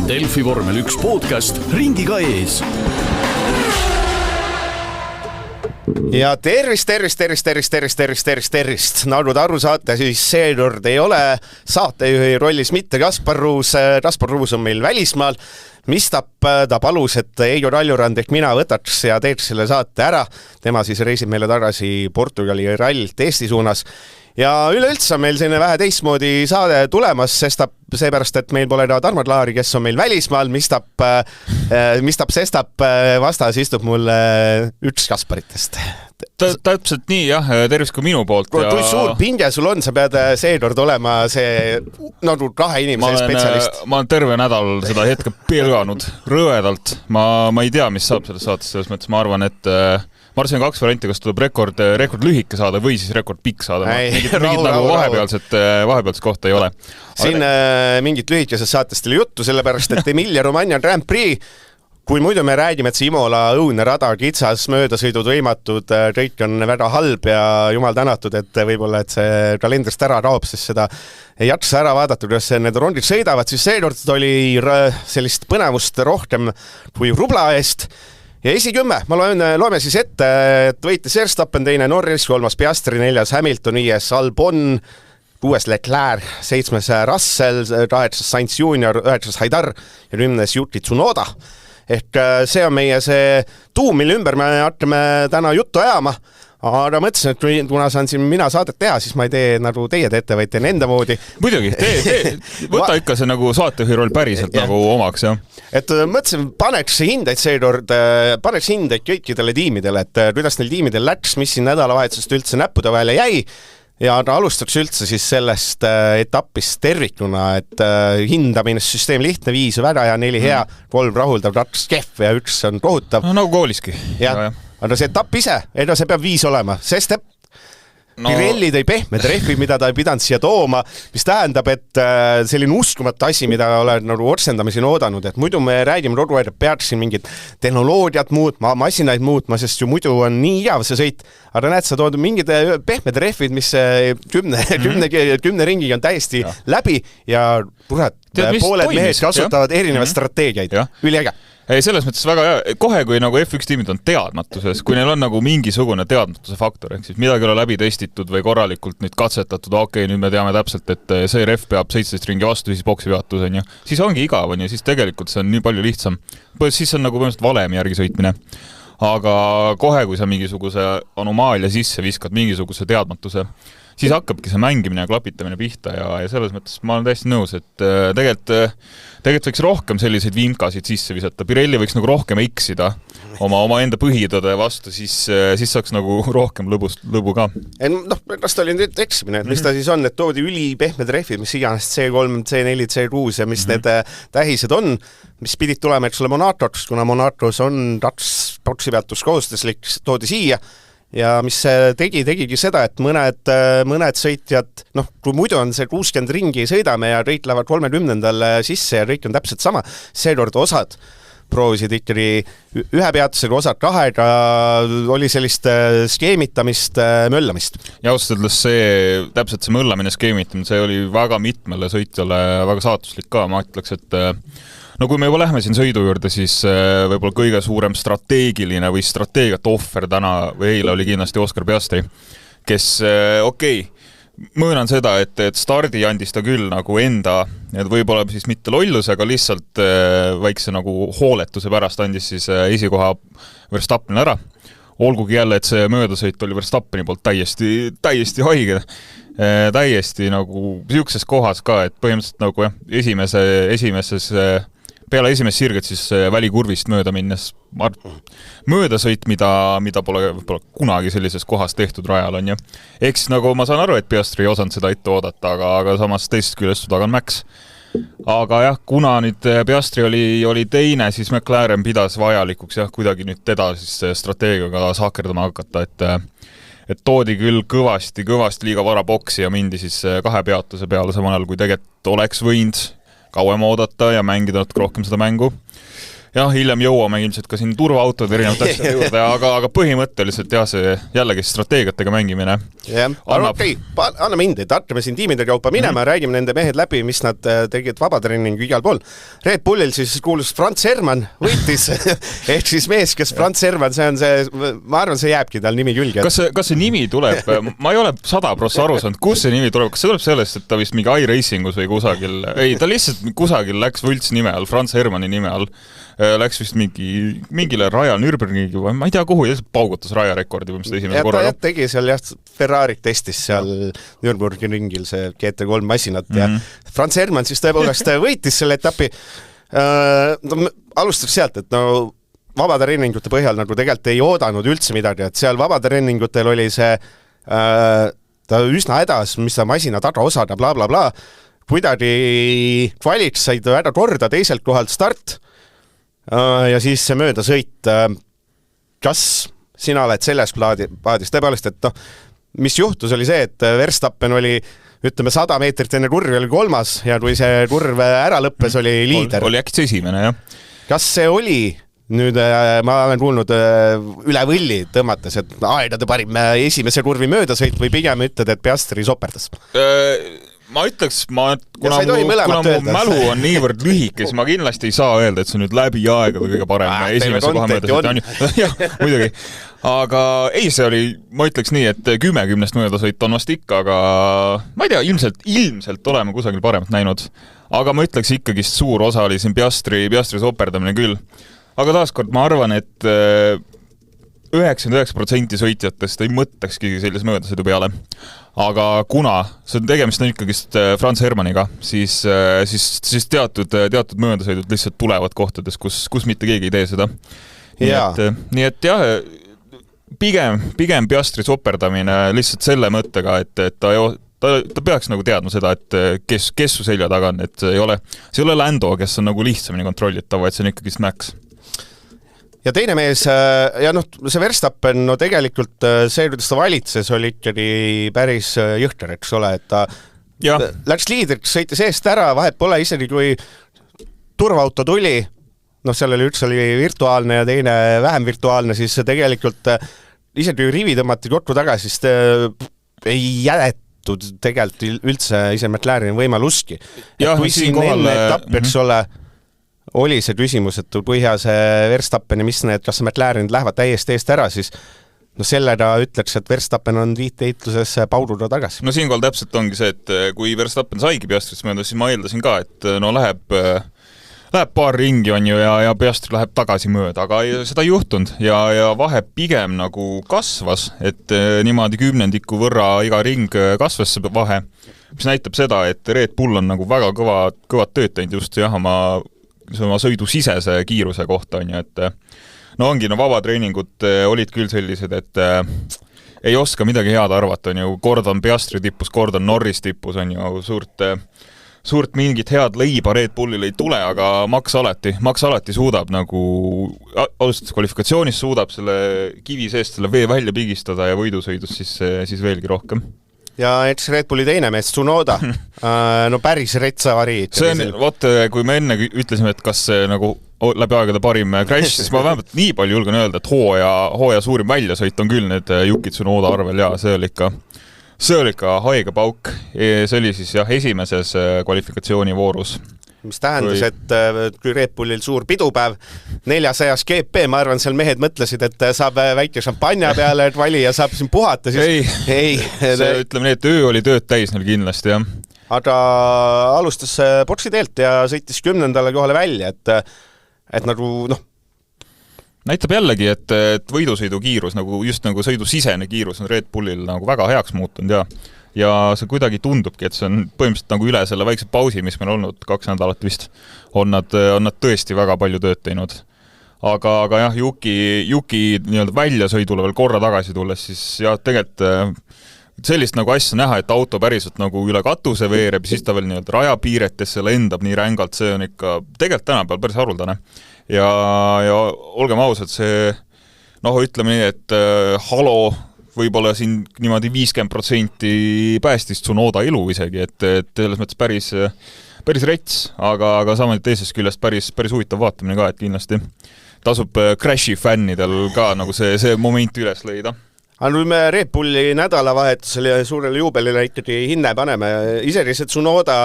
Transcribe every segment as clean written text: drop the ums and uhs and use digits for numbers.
Delfi vormel 1 podcast ringiga ees. Ja tervist. Nagu te aru saate, siis seekord ei ole saatejuhi rollis mitte Kaspar Ruus. Kaspar Ruus on meil välismaal, mistap ta palus, et Eijo Raljurand ehk mina võtaks ja teeks selle saate ära. Tema siis reisib meile tagasi Portugali rallilt Eesti suunas. Ja üleüldse on meil selline vähe teistmoodi saade tulemas, seepärast, et meil pole ka Tarmo Laari, kes on meil välismaal, mistap vastas istub mul üks Kasparitest. Täpselt nii, jah, tervis kui minu poolt. Kui suur pinge sul on, sa pead seekord olema see nagu 2 inimese spetsialist. Ma olen terve nädal seda hetke pelganud rõvedalt. Ma ei tea, mis saab selles saates, selles mõttes ma arvan, et Marsin 2 varianti, kas tuleb rekord lühike saada või siis rekord pikk saada. Mingit nagu vahepealset kohta ei ole. Siin mingit lühikesest saatest oli juttu, sellepärast, et Emilia Romagna Grand Prix, kui muidu me räägime, et see Imola õudne rada, kitsas, möödasõidud võimatud, kõik on väga halb ja jumal tänatud, et võib-olla et see kalendrist ära kaob, sest seda ei jaksa ära vaadata, kuidas need rondid sõidavad, siis seekord oli sellist põnevust rohkem kui rubla eest. Ja esikümme, loeme siis ette, et võitis Verstappen, 2. Norris, 3. Piastri, 4. Hamilton, 5. Albon, 6. Leclerc, 7. Russell, 8. Sainz Junior, 9. Haidar ja 10. Yuki Tsunoda. Ehk see on meie see tuum, mille ümber me hakkame täna juttu ajama. Aga mõtlesin, et kuna saan siin mina saadet teha, siis ma ei tee nagu teie teete, vaid teen enda moodi. Muidugi, võta ikka see nagu saatejuhi roll päriselt nagu omaks, jah. Et mõtlesin, paneks hindeid kõikidele tiimidele, et kuidas neil tiimidel läks, mis siin nädalavahetusest üldse näppude vahele jäi. Ja alustaks üldse siis sellest etapist tervikuna, et hindamissüsteem lihtne, 5 väga ja 4 hea, 3 rahuldav, 2 kehv ja 1 on kohutav. No nagu kooliski. Ja. Aga see etapp ise, see peab 5 olema, sest Pirelli tõi pehmed rehvid, mida ta ei pidanud siia tooma, mis tähendab, et selline uskumatu asi, mida olen nagu otsendamiseni oodanud, et muidu me räägime kogu aeg, et peaks siin mingid tehnoloogiat muutma, masinaid muutma, sest ju muidu on nii igav see sõit, aga näed, sa tood mingid pehmed rehvid, mis 10 ringiga on täiesti läbi ja pooled mehed kasutavad erinevaid strateegiaid. Üliäge. Ei, selles mõttes väga hea. Kohe, kui nagu F1 tiimid on teadmatuses, kui neil on nagu mingisugune teadmatuse faktor, ehk siis midagi ole läbi testitud või korralikult nüüd katsetatud, okei, nüüd me teame täpselt, et see ref peab 17 ringi vastu, siis boksi peatus on ju. Siis ongi igav on ju, siis tegelikult see on nii palju lihtsam. Siis on nagu põhimõtteliselt valemi järgi sõitmine. Aga kohe, kui sa mingisuguse anomaalia sisse viskad, mingisuguse teadmatuse, siis hakkabki see mängimine ja klapitamine pihta ja selles mõttes ma olen täiesti nõus, et tegelikult võiks rohkem selliseid vimkasid sisse visata. Pirelli võiks nagu rohkem eksida oma enda põhitõde vastu, siis saaks nagu rohkem lõbu ka. Kas ta oli nüüd eksimine, mis ta siis on, et toodi ülipehmed rehvid, mis iganes C3, C4, C6 ja mis need tähised on, mis pidid tulema, eks ole Monacoks, kuna Monacos on 2 boksipeatus kohustuslik, toodi siia. Ja mis tegigi seda, et mõned sõitjad, kui muidu on see 60 ringi sõidame ja kõik lähevad 30. sisse ja kõik on täpselt sama, seekord osad proovisid ikkagi ühe peatusega, osad 2, oli sellist skeemitamist, möllamist. Ja ausalt öeldes täpselt see möllamine, skeemitamine, see oli väga mitmele sõitjale väga saatuslik ka, ma ütleks, et kui me juba lähme siin sõidu juurde, siis võib-olla kõige suurem strateegiline või strateegiat ohver täna või eile oli kindlasti Oscar Piastri, kes möönan seda, et stardi andis ta küll nagu enda, et võib-olla siis mitte lollus, aga lihtsalt väikse nagu hooletuse pärast andis siis esikoha Verstappenile ära. Olgugi jälle, et see möödasõit oli Verstappeni poolt täiesti haige. Täiesti nagu siukses kohas ka, et põhimõtteliselt nagu esimeses peale esimest sirget siis välikurvist mööda minnes möödasõit, mida pole kunagi sellises kohas tehtud rajal on ju. Eks nagu ma saan aru, et Piastri ei osanud seda ette oodata, aga samas teisest küljest taga on Max. Aga jah, kuna nüüd Piastri oli teine, siis McLaren pidas vajalikuks kuidagi nüüd teda siis strateegiaga saakerdama hakata, et toodi küll kõvasti liiga vara boksi ja mindi siis 2 peatuse peale samal ajal, kui tegelikult oleks võinud kauem oodata ja mängida natuke rohkem seda mängu. jah, hiljem jõuame ilmselt ka siin turvaautod erinevate asjade juurde, aga põhimõtteliselt jah, see jällegi strateegiatega mängimine. Jah, okei, anna mind, et hakkame siin tiimide kaupa minema, räägime nende mehed läbi, mis nad tegid vabatrenningu igal pool. Red Bullil siis kuulus Franz Hermann võitis, ehk siis mees, kes Franz Hermann, see on see, ma arvan, see jääbki tal nimi külge. Kas see nimi tuleb, ma ei ole 100% aru saanud, kus see nimi tuleb, kas see tuleb sellest, et ta vist mingi iRacingus või kusagil, ei, ta lihtsalt kusagil läks võlts nime all, Franz Hermanni nime all, läks vist mingile raja Nürburgringi või ma ei tea kuhu, ja paugutas rajarekordi või mis ta esimese korraga. Ta tegi seal jah, Ferrari testis seal Nürburgringi ringil see GT3 masinat ja Franz Hermann siis tõepoolest võitis selle etapi. Alustaks sealt, et no vabatrenningute põhjal nagu tegelikult ei oodanud üldse midagi, et seal vabatrenningutel oli see ta üsna hädas, mis ta masina taga osada, bla bla bla. Kuidagi kvaliks said väga korda teiselt kohalt start ja siis see mööda sõit. Kas sina oled selles paadis? Tõepoolest, et mis juhtus oli see, et Verstappen oli, ütleme 100 meetrit enne kurvi oli 3. ja kui see kurv ära lõppes, oli liider. Oli äkki esimene, jah. Kas see oli nüüd, ma olen kuulnud üle võlli tõmmates, et aedade parim esimese kurvi mööda sõit või pigem ütled, et Piastri soperdas? Ma ütleks, kuna mu mälu on niivõrd lühike, siis ma kindlasti ei saa öelda, et see nüüd läbi aegade kõige parem esimese koha möödasõit. Jah, muidugi. Aga ei, see oli, ma ütleks nii, et 10 möödasõit on vast ikka, aga ma ei tea, ilmselt oleme kusagil paremat näinud. Aga ma ütleks ikkagi suur osa oli siin Piastri soperdamine küll. Aga taaskord ma arvan, et 99% sõitjatest ei mõttekski sellise möödasõidu peale. Aga kuna see tegemist on ikkagi Franz Hermanniga, siis teatud möödasõidud lihtsalt tulevad kohtades, kus mitte keegi ei tee seda. Nii et jah, pigem Piastri soperdamine lihtsalt selle mõttega, et ta peaks nagu teadma seda, et kes su selja taga on, et see ei ole Lando, kes on nagu lihtsamini kontrollitav, et see on ikkagi Max. Ja teine mees, ja see Verstappen, tegelikult see, kuidas ta valitses, oli ikkagi päris jõhter, eks ole, et ta läks liidriks, sõitis eest ära, vahet pole isegi, kui turvaauto tuli, seal oli üks oli virtuaalne ja teine vähem virtuaalne, siis tegelikult isegi kui rivi tõmmati kokku tagasi, siis ei jäetud tegelikult üldse ise McLareni võimaluski. Kui siin enne etapp, eks ole, oli see küsimus, et kui hea see Verstappen ja mis need, kas McLarenid lähevad täiesti eest ära, siis sellega ütleks, et Verstappen on viiteitluses paududa tagasi. Siinkohal täpselt ongi see, et kui Verstappen saigi Piastrist mööda, siis ma eeldasin ka, et läheb paar ringi on ju ja Piastri läheb tagasi mööda, aga seda ei juhtunud ja vahe pigem nagu kasvas, et niimoodi 10 võrra iga ring kasvas see vahe, mis näitab seda, et Red Bull on nagu väga kõvad tööd teinud just oma sõidu sisese kiiruse kohta on ju, et ongi, vabatreeningud olid küll sellised, et ei oska midagi head arvata, on ju, kord on Piastri tippus, kord on Norris tippus, on ju, suurt mingit head leiba Red Bullil ei tule, aga Max alati suudab nagu, alustas kvalifikatsioonis suudab selle kivi seest selle vee välja pigistada ja võidusõidus siis veelgi rohkem. Ja eks Red Bulli teine mees, Tsunoda, päris retsa vari. See on, kui me enne ütlesime, et kas see nagu läbi aegade parim crash, siis ma vähemalt nii palju julgen öelda, et hooaja suurim väljasõit on küll need Yuki Tsunoda arvel ja see oli ikka haige pauk. See oli siis esimeses kvalifikatsioonivoorus. Mis tähendas, et kui Red Bullil suur pidupäev, 400 GP, ma arvan, seal mehed mõtlesid, et saab väike šampanja peale kvali ja saab siin puhata. Siis... Ei. Ütleme nii, et öö oli tööd täis neil kindlasti, jah. Aga alustas boksi teelt ja sõitis 10. kohale välja, et nagu, näitab jällegi, et võidusõidu kiirus, just nagu sõidu sisene kiirus on Red Bullil nagu väga heaks muutunud ja see kuidagi tundubki, et see on põhimõtteliselt nagu üle selle väikse pausi, mis meil olnud 2 nädalat vist, on nad tõesti väga palju tööd teinud. Aga jah, Yuki nii-öelda väljasõidule veel korra tagasi tulles, siis jah, tegelikult sellist nagu asja näha, et auto päriselt nagu üle katuse veereb, siis ta veel nii-öelda rajapiiretesse lendab nii rängalt, see on ikka tegelikult tänapäeval päris haruldane. Ja olgem ausad, see, ütleme nii, et Halo võib-olla siin niimoodi 50% päästis Tsunoda elu isegi, et selles mõttes päris rets, aga samal teisest küljest päris huvitav vaatamine ka, et kindlasti tasub Crashi fännidel ka nagu see moment üles leida. Aga nüüd me Red Bulli nädalavahetusele suurele juubelile ikkagi hinne paneme. Iserised Tsunoda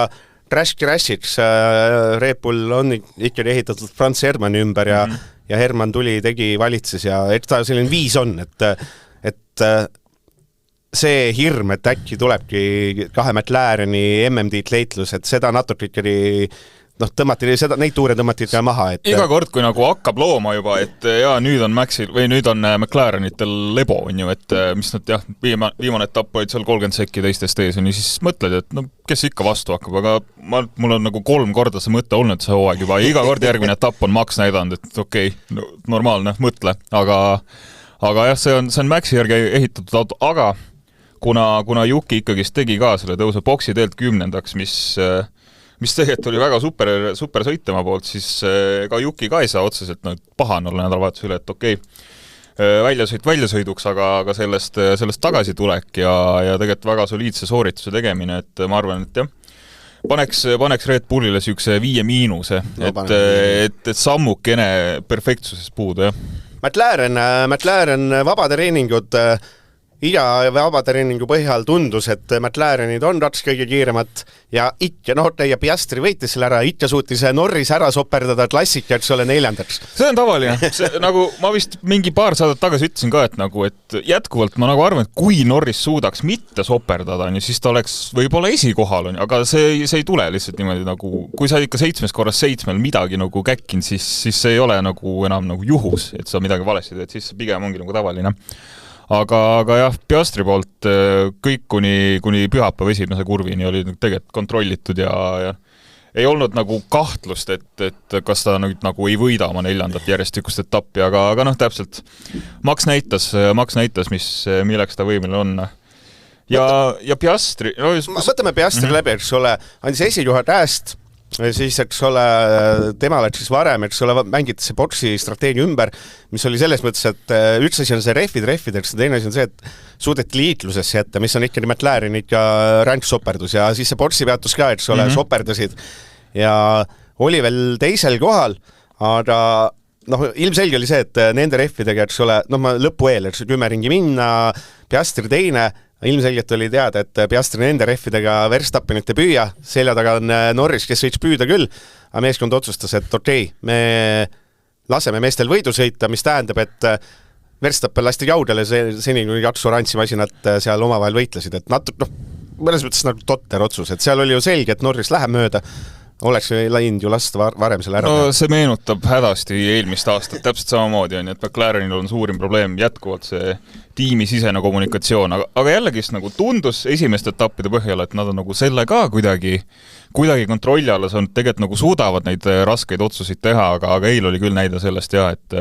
Crashiks. Red Bull on ikkagi ehitatud Franz Hermanni ümber ja Hermann tegi valitses ja et ta selline viis on, et see hirm, et äkki tulebki 2 McLareni MM-tiitleitlus, et seda natuke ikkagi neid tuure tõmmati maha. Et iga kord, kui nagu hakkab looma juba, et jaa, nüüd on Maxil või nüüd on McLarenitel lebo, on ju, et mis nad viimane etapp olid seal 30 sekki teistest ees, on ju, siis mõtled, et kes ikka vastu hakkab, aga mul on nagu 3 korda see mõte olnud see hooaeg juba, iga kord järgmine etapp on Max näidanud, et okei, normaalne, mõtle, aga jah, see on Maxi järgi ehitatud auto, aga kuna Juki ikkagi tegi ka selle tõuse boksi teelt 10. mis tegelikult oli väga super sõit tema poolt, siis ka Juki ka ei saa otseselt pahane olla nädalavahetuse üle, et okei, väljasõiduks, aga sellest tagasi tulek ja tegelikult väga soliidse soorituse tegemine, et ma arvan, et jah, paneks Red Bullile sükse 5-, et sammukene perfektsusest puudu, jah. McLaren vabatreeningud iga vabatreeningu põhjal tundus, et McLarenid on rats kõige kiiremat ja teie Piastri võitis selle ära, suutis Norris ära soperdada klassika, et see ole 4. See on tavaline. Nagu ma vist mingi paar saadet tagasi ütlesin ka, et jätkuvalt ma nagu arvan, et kui Norris suudaks mitte soperdada, siis ta oleks võib-olla esikohal, aga see ei tule lihtsalt niimoodi nagu, kui sa ikka 7 korras 7 midagi nagu käkkinud, siis see ei ole nagu enam nagu juhus, et sa midagi valesti teed, siis pigem ongi nagu tavaline. Aga jah, Piastri poolt kõik kuni pühapäeva esimese kurvini oli tegelikult kontrollitud ja ei olnud nagu kahtlust, et kas ta nagu ei võida oma 4. järjestikust etappi, aga täpselt Max näitas, milleks ta võimeline on. Ja Piastri... Võtame Piastri läbi, eks ole, andis esijuhad ääst, siis, eks ole, tema läks siis varem, eks ole, mängiti see boksi strateegia ümber, mis oli selles mõttes, et üks asi on see rehvideks, teine asi on see, et suudeti liitlusesse jätta, mis on ikkagi McLarenid ja ränk soperdus ja siis see boksi peatus ka, eks ole, soperdasid ja oli veel teisel kohal, aga ilmselge oli see, et nende rehvidega, eks ole, ma lõpu eel, eks 10 ringi minna, Piastri teine, ilmselgelt oli teada, et Piastri nende rehvidega Verstappenit ei püüa, selja taga on Norris, kes võiks püüda küll, aga meeskond otsustas, et okei, me laseme meestel võidu sõita, mis tähendab, et Verstappen lasti jaudele seni, kui 2 oranži masinat seal omavahel võitlesid, et mõnes mõttes nagu totter otsus, et seal oli ju selge, et Norris läheb mööda, oleks läinud ju lasta varem selle ära. No see meenutab hädasti eelmist aastat, täpselt samamoodi on, et McLarenil on suurim probleem jätkuvalt see tiimisisene kommunikatsioon, aga jällegist nagu tundus esimeste etappide põhjal, et nad on nagu selle ka kuidagi kontrolli alla saanud, tegelikult nagu suudavad neid raskeid otsuseid teha, aga eil oli küll näide sellest et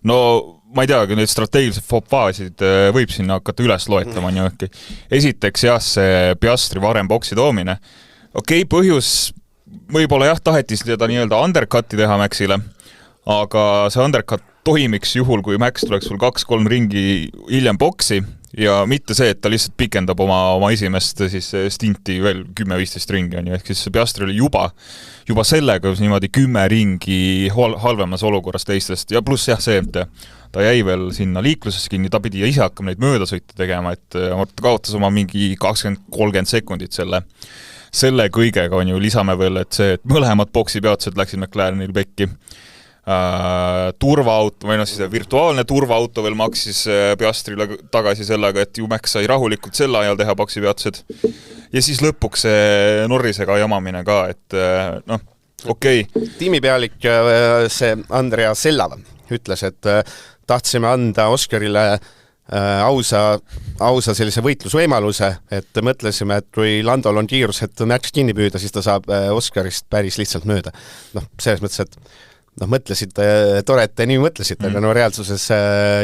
ma ei teagi, neid strateegilisi fopaasid võib sinna hakata üles loetama nii. Esiteks see Piastri varem boksi toomine. Okei, põhjus võib-olla taheti seda nii-öelda undercut'i teha Maxile, aga see undercut toimiks juhul, kui Max tuleks sul 2-3 ringi hiljem boksi ja mitte see, et ta lihtsalt pikendab oma esimest siis stinti veel 10-15 ringi, on ju, ehk siis Piastri oli juba sellega niimoodi 10 ringi halvemas olukorras teistest ja pluss see, et ta jäi veel sinna liikluses kinni, ta pidi ise hakkama neid möödasõite tegema, et ta kaotas oma mingi 20-30 sekundit selle kõigega, on ju, lisame veel, et mõlemad boksipeatused läksid McLarenil pekki. Turvaauto, või siis virtuaalne turvaauto veel maksis Piastrile tagasi sellega, et ju Max sai rahulikult selle ajal teha boksipeatused. Ja siis lõpuks see Norrisega jamamine ka, et okei. Tiimipealik see Andrea Sellava ütles, et tahtsime anda Oscarile ausa sellise võitlusvõimaluse, et mõtlesime, et kui Landol on kiirus, et Max kinni püüda, siis ta saab Oscarist päris lihtsalt mööda. Selles mõttes, et mõtlesite, tore, et te nii mõtlesite, aga reaalsuses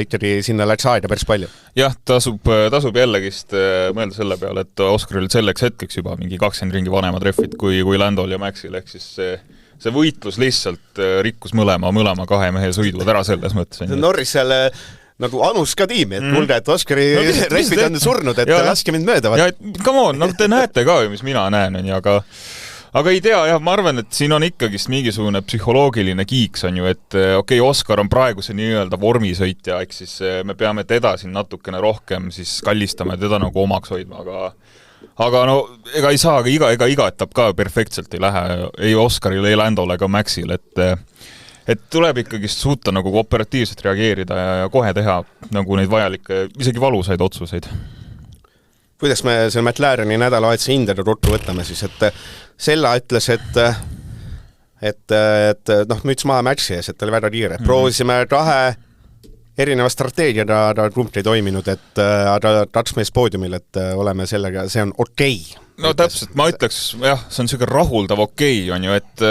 ikkagi sinna läks aega päris palju. Jah, tasub jällegist mõelda selle peale, et Oscaril selleks hetkeks juba mingi 20 ringi vanemad rehvid kui Landol ja Maxil, ehk siis see võitlus lihtsalt rikkus mõlema 2 mehe sõidud ära selles mõttes. Norris seal nagu anus ka tiimi, et mulge, et Oscari rehvid on surnud, et laske mind mööda. Ja come on, te näete ka ju, mis mina näen, aga aga ei tea, jah, ma arvan, et siin on ikkagist mingisugune psühholoogiline kiiks on ju, et okei, Oskar on praegu see nii-öelda vormisõitja, ehk siis me peame teda siin natukene rohkem siis kallistama ja teda nagu omaks hoidma, aga no ega ei saa, ega iga etapp ka perfektselt ei lähe, ei Oskaril, ei Landole ega Maxil, et tuleb ikkagist suuta nagu operatiivselt reageerida ja kohe teha nagu neid vajalikke, isegi valusaid otsuseid. Kuidas me selle McLareni nädalavahetuse hindade ruttu võtame siis, et Sella ütles, et müts maha matši ees, et oli väga kiire. Proovisime kahe erineva strateegiada, ta rumpli toiminud, et tatsmees poodiumil, et oleme sellega, see on okei. No täpselt, ma ütleks, jah, see on selline rahuldav okei, on ju, et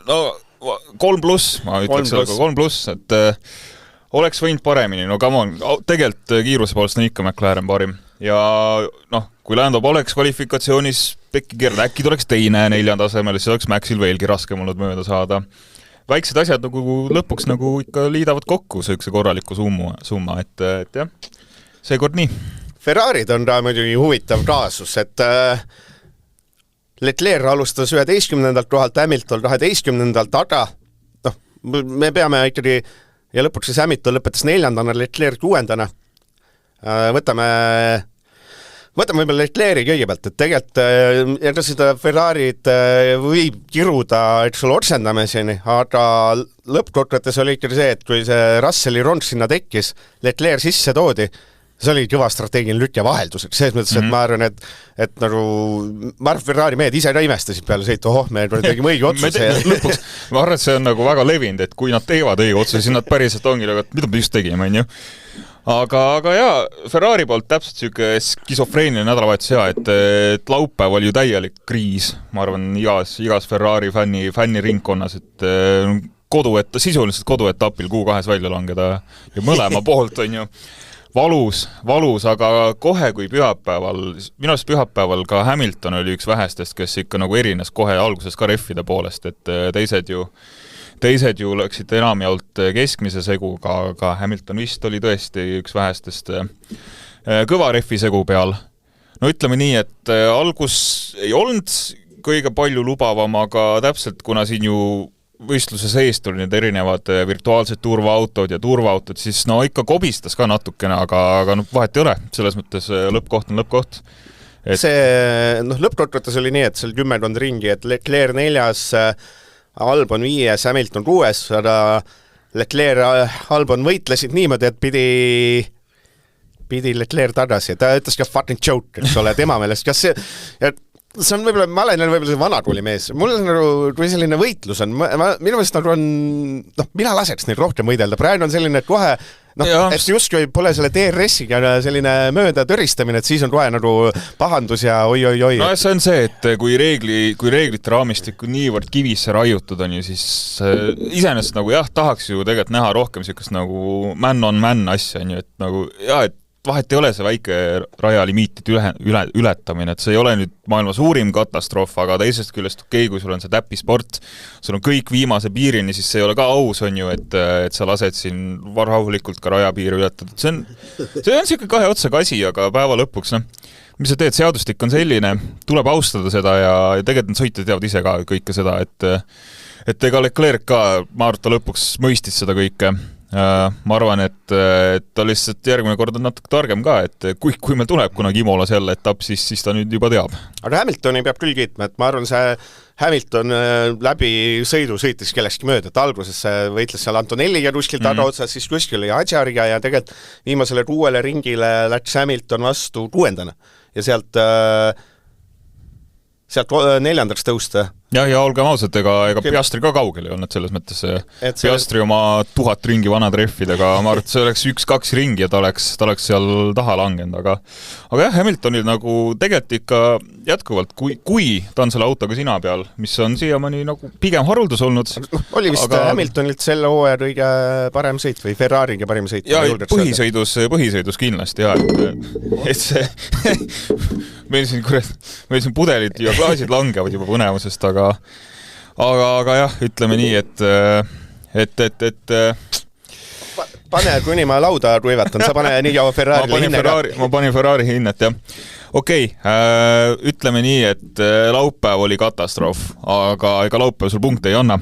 no 3+, ma ütleks 3+, et oleks võinud paremini, no come on, tegelikult kiiruse poolest on ikka McLaren parim. Ja noh, kui Lando poleks kvalifikatsioonis pekki keerda, äkki tuleks teine 4. tasemel, siis oleks Maxil veelgi raskem olnud mööda saada. Väiksed asjad nagu lõpuks nagu ikka liidavad kokku söökse korraliku summa, et jah, seekord nii. Ferrarid on ta muidugi huvitav kaasus, et Leclerc alustas 11. kohalt, Hamilton 12. aga me peame ikkagi, ja lõpuks siis Hamilton lõpetas 4. Leclerc 6. Võtame võib-olla Leclerc'i kõigepealt, et tegelikult seda Ferrarid võib kiruda, eks ole, otsendamiseni, aga lõppkokkuvõttes oli ikkagi see, et kui see Russelli rond sinna tekkis, Leclerc sisse toodi, see oli kõva strateegiline lükk ja vahelduseks, selles mõttes, et ma arvan, et nagu Ferrari mehed ise ka imestasid peale sõitu, me tegime õige otsuse. Lõpuks, ma arvan, et see on nagu väga levinud, et kui nad teevad õige otsuse, siis nad päriselt ongi, aga mida me just tegime, on ju. Aga jaa, Ferrari poolt täpselt selline skisofreeniline nädalavahetus hea, et laupäev oli ju täielik kriis, ma arvan, igas Ferrari fänni ringkonnas, et sisuliselt koduetapil Q2 välja langeda ja mõlema poolt on ju valus, aga kohe kui pühapäeval, minu arust pühapäeval ka Hamilton oli üks vähestest, kes ikka nagu erines kohe alguses ka reffide poolest, et teised ju läksid enamjaolt keskmise seguga, aga Hamilton vist oli tõesti üks vähestest kõva reffi segu peal. No ütleme nii, et algus ei olnud kõige palju lubavam, aga täpselt kuna siin ju võistluse seest oli need erinevad virtuaalsed turvaautod ja turvaautod, siis no ikka kobistas ka natukene, aga vahet ei ole, selles mõttes lõppkoht on lõppkoht. See lõppkokkuvõttes oli nii, et seal 10 ringi, et Leclerc 4., Albon 5., Hamilton 6., aga Leclerc Albon võitlesid niimoodi, et pidi Leclerc tagasi. Ta ütles ka fucking joke, eks ole, tema meelest. Kas see on võib-olla, ma olen võib-olla see vanakooli mees. Mul on nagu, kui selline võitlus on, minu meelest nagu on, mina laseks neid rohkem võidelda. Praegu on selline, et kohe, et justkui pole selle DRS-iga selline mööda tõristamine, et siis on kohe nagu pahandus ja oi. No see on see, et kui reeglite raamistikku niivõrd kivisse raiutud on ju, siis iseenesest nagu jah, tahaks ju tegelikult näha rohkem sellist nagu man-on-man asja on ju, et nagu jah, et vahet ei ole see väike rajalimiitide ületamine, et see ei ole nüüd maailma suurim katastroof, aga teisest küljest okei, kui sul on see täppisport, sul on kõik viimase piirini, siis see ei ole ka aus on ju, et sa lased siin rahulikult ka rajapiiri ületada. See on selline kahe otsaga asi, aga päeva lõpuks, mis sa teed, seadustik on selline, tuleb austada seda ja tegelikult need sõitjad teavad ise ka kõike seda, et ega Leclerc ka Marta lõpuks mõistis seda kõike. Ma arvan, et ta lihtsalt järgmine kord on natuke targem ka, et kui meil tuleb kunagi Imolas jälle etapp, siis ta nüüd juba teab. Aga Hamiltoni peab küll kiitma, et ma arvan, see Hamilton läbi sõidu sõitis kellestki mööda, et alguses võitles seal Antonelliga kuskil taga otsas, siis kuskil oli Adjariga ja tegelikult viimasele 6. ringile läks Hamilton vastu 6. ja sealt 4. tõusta. Ja olgem ausad, ega Piastri ka kaugel ei olnud selles mõttes. Piastri oma 1000 ringi vanad reffidega, ma arvan, et see oleks 1-2 ringi ja ta oleks seal taha langenud, aga jah, Hamiltonil nagu tegelikult ikka jätkuvalt, kui ta on selle autoga sina peal, mis on siiamaani nagu pigem haruldus olnud. Oli vist Hamiltonilt selle hooaja kõige parem sõit või Ferrariga parem sõit? Ja põhisõidus kindlasti, et see meil siin pudelid ja klaasid langevad juba põnevusest, aga jah, ütleme nii, et pane, kuni ma lauda ruivatan, sa pane nii kaua Ferrari hinnega. Ma panin Ferrari hinnet, jah. Okei, ütleme nii, et laupäev oli katastroof, aga ega laupäev sul punkte ei anna.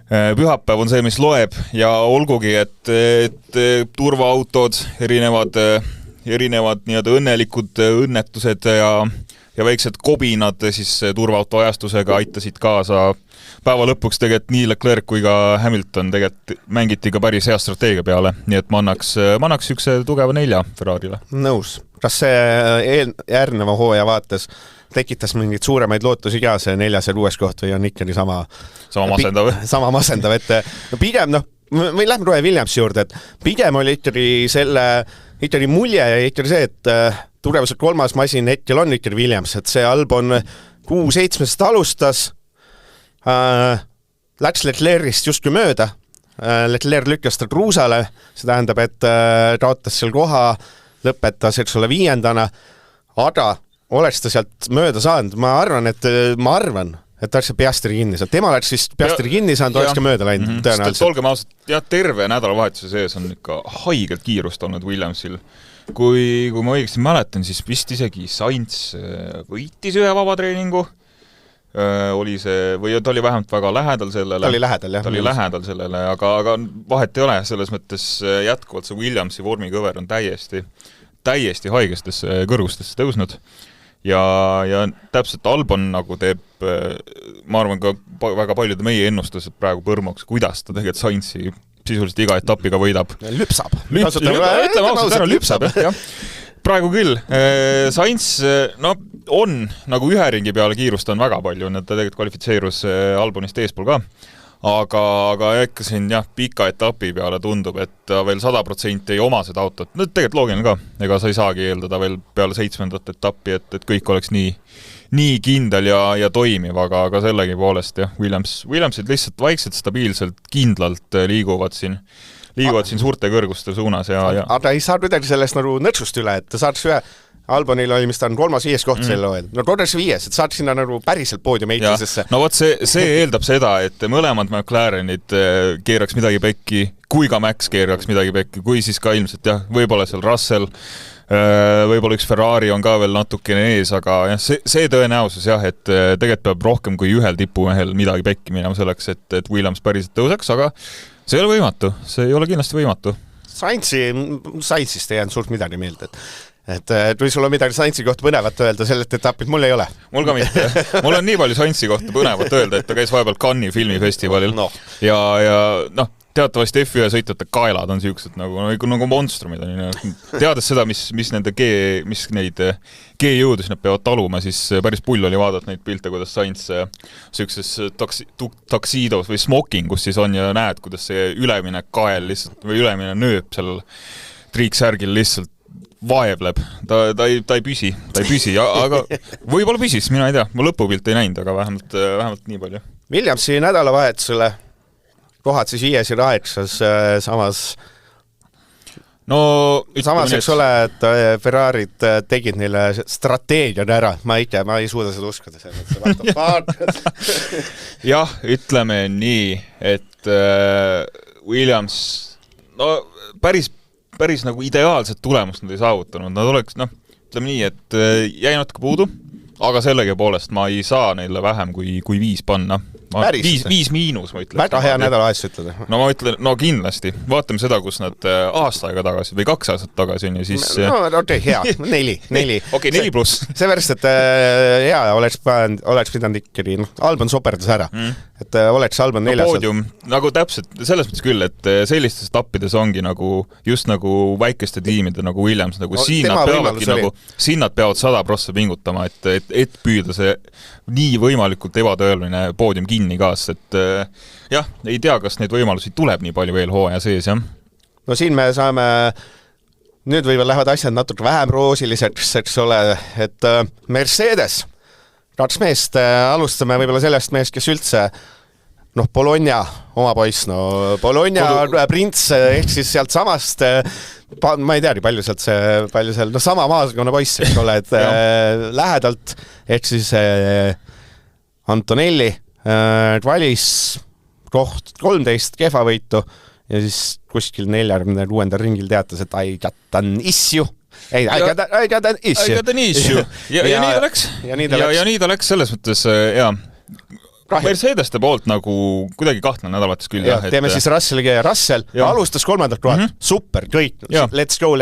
Pühapäev on see, mis loeb ja olgugi, et turvaautod, erinevad nii-öelda õnnelikud õnnetused ja väiksed kobinad siis turvaauto ajastusega aitasid kaasa. Päeva lõpuks tegelikult nii Leclerc kui ka Hamilton tegelikult mängiti ka päris hea strateegia peale, nii et ma annaks üks tugeva 4 Ferrarile. Nõus. Kas see järgneva hooaja vaates tekitas mingid suuremaid lootusi ka see 4. ja 6. koht või on ikkagi sama masendav, et pigem me lähme Roy Williamsi juurde, et pigem oli ikkagi mulje ja ikkagi see, et tugevuselt 3. masin hetkel on ikkagi Williams, et see Albon 6-7 alustas, läks Leclerc'ist justkui mööda, Leclerc lükkas ta kruusale, see tähendab, et kaotas seal koha, lõpetas, eks ole, 5. aga oleks ta sealt mööda saanud, ma arvan, et ta oleks Piastri kinni saanud. Tema oleks vist Piastri kinni saanud, oleks ka mööda läinud tõenäoliselt. Olgem ausalt, terve nädalavahetuse sees on ikka haigelt kiirust olnud Williamsil. Kui ma õigesti mäletan, siis vist isegi Sainz võitis ühe vabatreeningu, oli see, või ta oli vähemalt väga lähedal sellele. Ta oli lähedal sellele, aga vahet ei ole, selles mõttes jätkuvalt see Williamsi vormikõver on täiesti haigestesse kõrgustesse tõusnud. Ja täpselt Albon nagu teeb, ma arvan ka väga paljude meie ennustused praegu põrmuks, kuidas ta tegelikult Sainzi sisuliselt iga etapiga võidab. Lüpsab. Ütleme ausalt ära, lüpsab, jah. Praegu küll. Sainz on nagu ühe ringi peale kiirust on väga palju, ta tegelikult kvalifitseerus Albonist eespool ka. Aga äkki siin pika etapi peale tundub, et ta veel 100% ei oma seda autot. Tegelikult loogiline ka, ega sa ei saagi eeldada veel peale 7. etappi, et kõik oleks nii kindel ja toimiv, aga sellegi poolest Williamsid lihtsalt vaikselt, stabiilselt, kindlalt liiguvad siin suurte kõrguste suunas. Aga ei saa kuidagi sellest nagu nõtsust üle, et ta saaks ühe Albonil oli, mis ta on 3.-5. koht selle hooajal. Korras 5, et saad sinna nagu päriselt poodiumi eitisesse. No vot, see eeldab seda, et mõlemad McLarenid keeraks midagi pekki, kui ka Max keeraks midagi pekki, kui siis ka ilmselt võib-olla seal Russell, võib-olla üks Ferrari on ka veel natukene ees, aga see tõenäosus et tegelikult peab rohkem kui ühel tipumehel midagi pekki minema selleks, et Williams päriselt tõuseks, aga see ei ole võimatu, see ei ole kindlasti võimatu. Sainzist ei jäänud suurt midagi meelde, et kui sul on midagi Sainzi kohta põnevat öelda sellelt etapilt, mul ei ole. Mul ka mitte. Mul on nii palju Sainzi kohta põnevat öelda, et ta käis vahepeal Cannes'i filmifestivalil ja teatavasti F1 sõitjate kaelad on siuksed nagu monstrumid. Teades seda, mis neid G-jõudus nad peavad taluma, siis päris pull oli vaadata neid pilte, kuidas Sainz siukses taksiidos või smokingus siis on ja näed, kuidas see ülemine kael lihtsalt või ülemine nööp seal triiksärgil lihtsalt vaevleb. Ta ei püsi, aga võib-olla püsis, mina ei tea. Ma lõpupilt ei näinud, aga vähemalt nii palju. Williamsi nädalavahetusele kohad siis 5. ja 8. samas eks ole, et Ferrarid tegid neile strateegiad ära. Ma ei suuda seda uskuda. Jah, ütleme nii, et Williams päris nagu ideaalset tulemust nad ei saavutanud. Nad oleks, ütleme nii, et jäi natuke puudu, aga sellegi poolest ma ei saa neile vähem kui 5 panna. 5 miinus, ma ütlen. Väga hea nädalavahetus ütled. No ma ütlen, kindlasti. Vaatame seda, kus nad aasta aega tagasi või 2 aastat tagasi on ja siis... hea. 4. Okei, 4+. Seepärast, et hea oleks pidanud ikkagi, Albon soperdas ära. Et oleks Albon 4. Poodium, nagu täpselt, selles mõttes küll, et sellistes etappides ongi just nagu väikeste tiimide nagu Williams, nagu siin nad peavad 100% pingutama, et püüda see nii võimalikult ebatõeline poodium kinni kaas, et ei tea, kas neid võimalusi tuleb nii palju veel hooaja sees, No siin me saame, nüüd võivad lähevad asjad natuke vähem roosiliseks, eks ole, et Mercedes, 2 meest, alustame võib-olla sellest meest, kes üldse, Bologna oma poiss, Bologna prints, ehk siis sealt samast, ma ei teagi, palju seal, sama maakonna poiss, eks ole, et lähedalt, ehk siis Antonelli valis koht 13 kehva võitu ja siis kuskil 46. ringil teatas, et I got an issue. I got an issue. I got an issue. Ja nii ta läks. Ja nii ta läks selles mõttes, jaa. Mercedeste poolt nagu kuidagi kahtlane nädalates küll. Teeme siis Russelliga ja Russell alustas 3. kohalt. Super, kõik. Let's go.